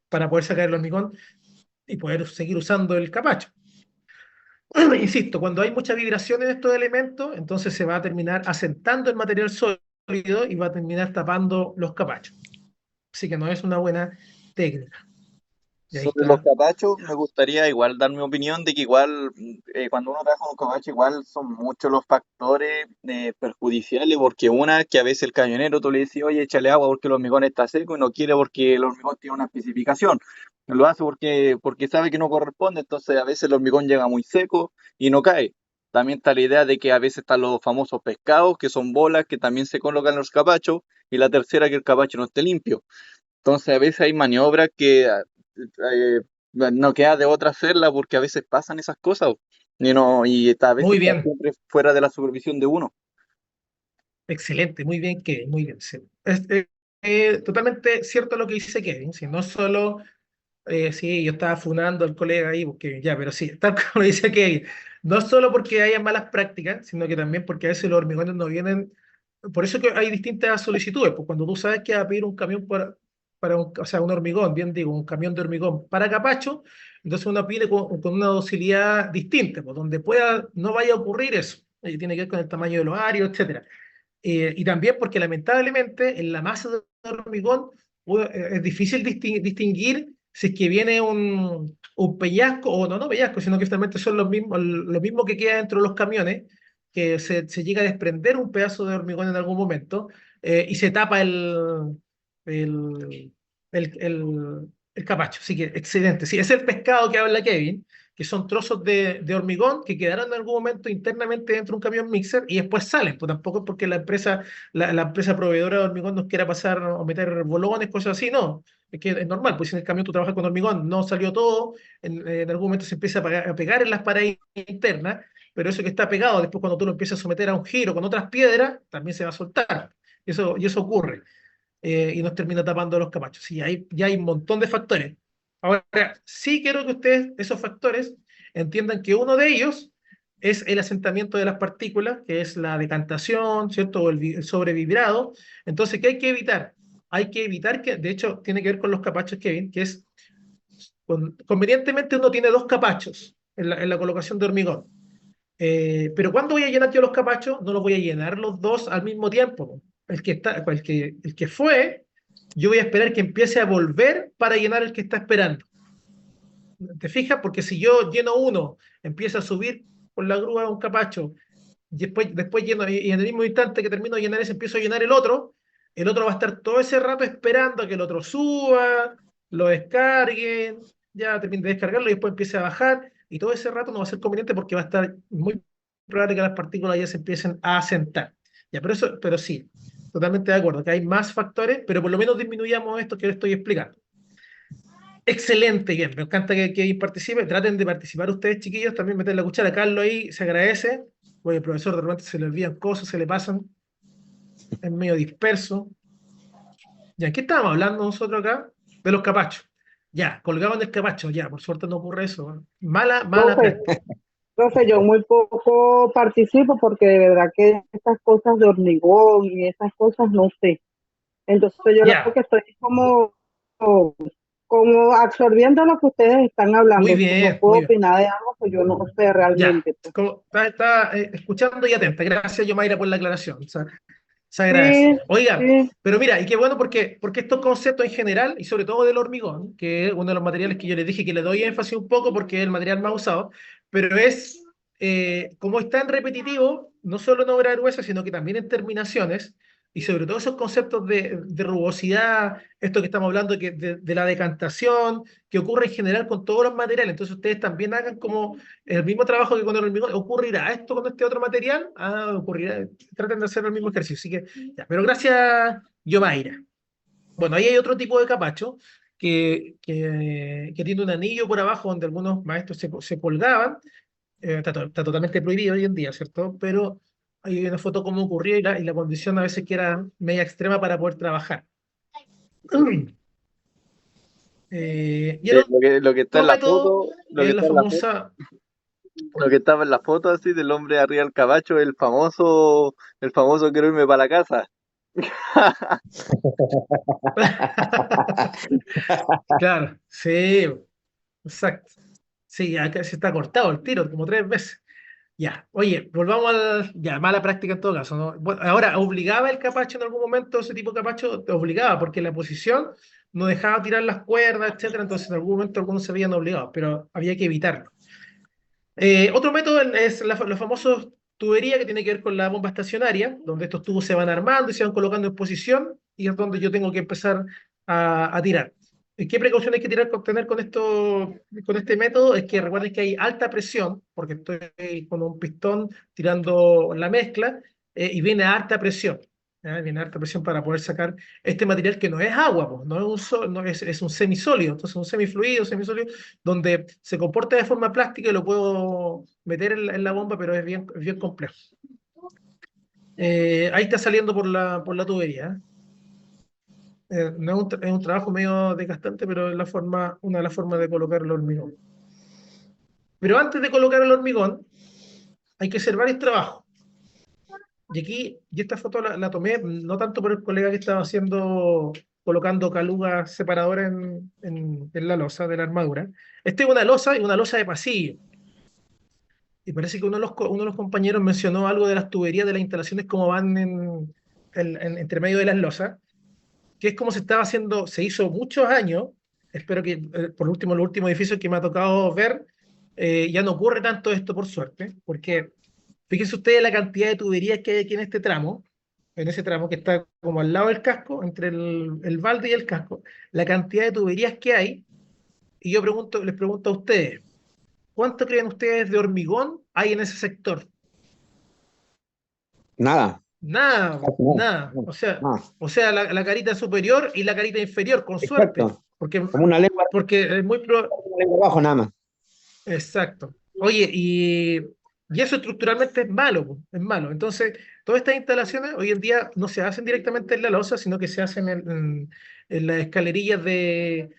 para poder sacar el hormigón y poder seguir usando el capacho. Insisto, cuando hay mucha vibración en estos elementos, entonces se va a terminar asentando el material sólido y va a terminar tapando los capachos. Así que no es una buena técnica. Y ahí Sobre los está. capachos, me gustaría igual dar mi opinión de que igual cuando uno trabaja con un capacho igual son muchos los factores perjudiciales porque una es que a veces el camionero tú le dices, oye, échale agua porque el hormigón está seco y no quiere porque el hormigón tiene una especificación. Lo hace porque sabe que no corresponde, entonces a veces el hormigón llega muy seco y no cae. También está la idea de que a veces están los famosos pescados, que son bolas que también se colocan en los capachos, y la tercera que el capacho no esté limpio. Entonces a veces hay maniobras que no queda de otra hacerla porque a veces pasan esas cosas a veces Muy está bien, siempre fuera de la supervisión de uno. excelente, muy bien, Kevin, muy bien. Sí. Totalmente cierto lo que dice Kevin. Si no solo, sí, yo estaba funando al colega ahí, porque ya, pero sí, tal como dice Kevin, no solo porque haya malas prácticas, sino que también porque a veces los hormigones no vienen. Por eso que hay distintas solicitudes, pues cuando tú sabes que va a pedir un camión o sea, un hormigón, bien digo, un camión de hormigón para capacho, entonces uno pide con una docilidad distinta, pues donde no vaya a ocurrir eso. Tiene que ver con el tamaño de los arios, etcétera. Y también porque lamentablemente en la masa de hormigón es difícil distinguir si es que viene un peñasco, o no peñasco, sino que finalmente son lo mismo que queda dentro de los camiones, que se llega a desprender un pedazo de hormigón en algún momento y se tapa el, el capacho. Así que excelente. Sí, es el pescado que habla Kevin, que son trozos de hormigón que quedaron en algún momento internamente dentro de un camión mixer y después salen. Pues tampoco es porque la empresa proveedora de hormigón nos quiera pasar o meter bolones, cosas así, no. Es que es normal, pues si en el camión tú trabajas con hormigón, no salió todo, en algún momento se empieza a pegar en las paredes internas, pero eso que está pegado, después cuando tú lo empiezas a someter a un giro con otras piedras, también se va a soltar. y eso ocurre, y nos termina tapando los capachos. Sí, ya hay un montón de factores. Ahora, sí quiero que ustedes, esos factores, entiendan que uno de ellos es el asentamiento de las partículas, que es la decantación, ¿cierto? O el sobrevibrado. Entonces, ¿qué hay que evitar? Hay que evitar que, de hecho, tiene que ver con los capachos, Kevin, que es, convenientemente uno tiene dos capachos en la colocación de hormigón. Pero cuando voy a llenar yo los capachos, no los voy a llenar los dos al mismo tiempo. El que fue, yo voy a esperar que empiece a volver para llenar el que está esperando. ¿Te fijas? Porque si yo lleno uno, empieza a subir por la grúa un capacho, y después lleno, y en el mismo instante que termino de llenar ese, empiezo a llenar el otro va a estar todo ese rato esperando a que el otro suba, lo descarguen, ya termine de descargarlo y después empiece a bajar, y todo ese rato no va a ser conveniente porque va a estar muy probable que las partículas ya se empiecen a asentar. Ya, pero sí, totalmente de acuerdo, que hay más factores, pero por lo menos disminuyamos esto que les estoy explicando. Excelente, bien, me encanta que participe. Traten de participar ustedes, chiquillos, también meter la cuchara. Carlos ahí se agradece, porque el profesor de repente se le olvidan cosas, se le pasan, es medio disperso. Ya, ¿qué estábamos hablando nosotros acá? De los capachos. Ya, colgaban del capacho, ya, por suerte no ocurre eso. ¿Eh? Mala Profe, práctica. profe, yo muy poco participo porque de verdad que estas cosas de hormigón y esas cosas no sé. Entonces yo lo Ya, que estoy como absorbiendo lo que ustedes están muy hablando. No bien, puedo muy bien. opinar de algo que yo no sé Ya, realmente, pues. está escuchando y atenta. Gracias, Yomaira, por la aclaración. Se agradece. Sí, Oiga, sí, pero mira, y qué bueno porque estos conceptos en general, y sobre todo del hormigón, que es uno de los materiales que yo les dije que le doy énfasis un poco porque es el material más usado, pero es, como es tan repetitivo, no solo en obra gruesa, sino que también en terminaciones, y sobre todo esos conceptos de rugosidad, esto que estamos hablando de la decantación, que ocurre en general con todos los materiales. Entonces ustedes también hagan como el mismo trabajo que con el hormigón. ¿Ocurrirá esto con este otro material? Ah, ocurrirá. Traten de hacer el mismo ejercicio. Así que, ya. Pero gracias, Yomaira. Bueno, ahí hay otro tipo de capacho que tiene un anillo por abajo donde algunos maestros se colgaban. Está totalmente prohibido hoy en día, ¿cierto? Pero hay una foto como ocurría y la condición a veces que era media extrema para poder trabajar. Y el Lo que está otro en la método foto, lo que es la está en la foto, famosa. lo que estaba en la foto así del hombre arriba del caballo, el famoso quiero irme para la casa. Claro, sí, exacto. Sí, acá se está cortado el tiro como 3 veces. Ya, oye, volvamos ya, mala práctica en todo caso, ¿no? Bueno, ahora, ¿obligaba el capacho en algún momento ese tipo de capacho? Te obligaba, porque la posición no dejaba tirar las cuerdas, etcétera, entonces en algún momento algunos se habían obligado, pero había que evitarlo. Otro método es los famosos tubería que tiene que ver con la bomba estacionaria, donde estos tubos se van armando y se van colocando en posición, y es donde yo tengo que empezar a tirar. ¿Qué precauciones hay que tener con este método? Es que recuerden que hay alta presión, porque estoy con un pistón tirando la mezcla, y viene a alta presión. ¿Ya? Viene a alta presión para poder sacar este material que no es agua, pues, no es es un semisólido, entonces un semifluido, semisólido, donde se comporta de forma plástica y lo puedo meter en la bomba, pero es bien complejo. Ahí está saliendo por la tubería. No es un trabajo medio desgastante, pero es una de las formas de colocar el hormigón. Pero antes de colocar el hormigón, hay que hacer varios trabajos. Y esta foto la tomé no tanto por el colega que estaba colocando calugas separadoras en la losa de la armadura. Esta es una losa y una losa de pasillo. Y parece que uno de los compañeros mencionó algo de las tuberías de las instalaciones, cómo van entre medio de las losas, que es como se estaba haciendo, se hizo muchos años. Espero que, por último, los últimos edificios que me ha tocado ver, ya no ocurre tanto esto, por suerte, porque fíjense ustedes la cantidad de tuberías que hay aquí en ese tramo que está como al lado del casco, entre el balde y el casco, la cantidad de tuberías que hay, y les pregunto a ustedes, ¿cuánto creen ustedes de hormigón hay en ese sector? Nada, Nada, casi nada, nada. no, nada. O sea, la carita superior y la carita inferior, con suerte. Exacto, como una lengua, Porque es muy una lengua abajo nada más. Exacto. Oye, y eso estructuralmente es malo, po, es malo. Entonces, Todas estas instalaciones hoy en día no se hacen directamente en la losa, sino que se hacen en las escalerillas de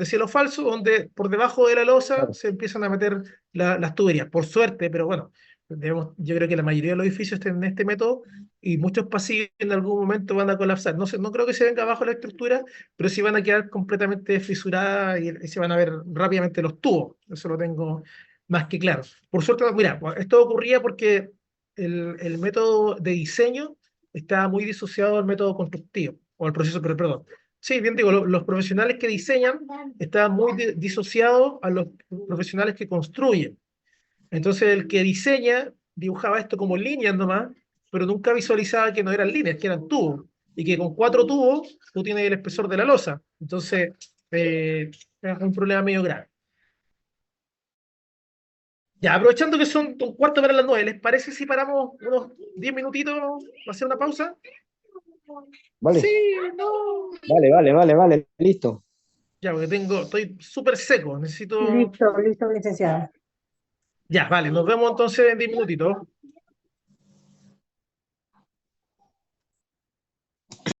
cielo falso, donde por debajo de la losa Claro. se empiezan a meter las tuberías. Por suerte, pero bueno, yo creo que la mayoría de los edificios tienen este método y muchos pasillos en algún momento van a colapsar. No sé, no creo que se venga abajo la estructura, pero sí van a quedar completamente fisuradas y se van a ver rápidamente los tubos. Eso lo tengo más que claro. Por suerte, mira, esto ocurría porque el método de diseño está muy disociado al método constructivo, o al proceso, pero perdón. Sí, bien digo, los profesionales que diseñan están muy disociados a los profesionales que construyen. Entonces el que diseña dibujaba esto como líneas nomás, pero nunca visualizaba que no eran líneas, que eran tubos. Y que con 4 tubos tú tienes el espesor de la losa. Entonces, es un problema medio grave. Ya, aprovechando que son un cuarto para las 9, ¿les parece si paramos unos 10 minutitos para hacer una pausa? Sí, Vale, no. vale, listo. Ya, porque estoy súper seco, necesito... Listo, listo, licenciada. Ya, vale, nos vemos entonces en 10 minutitos.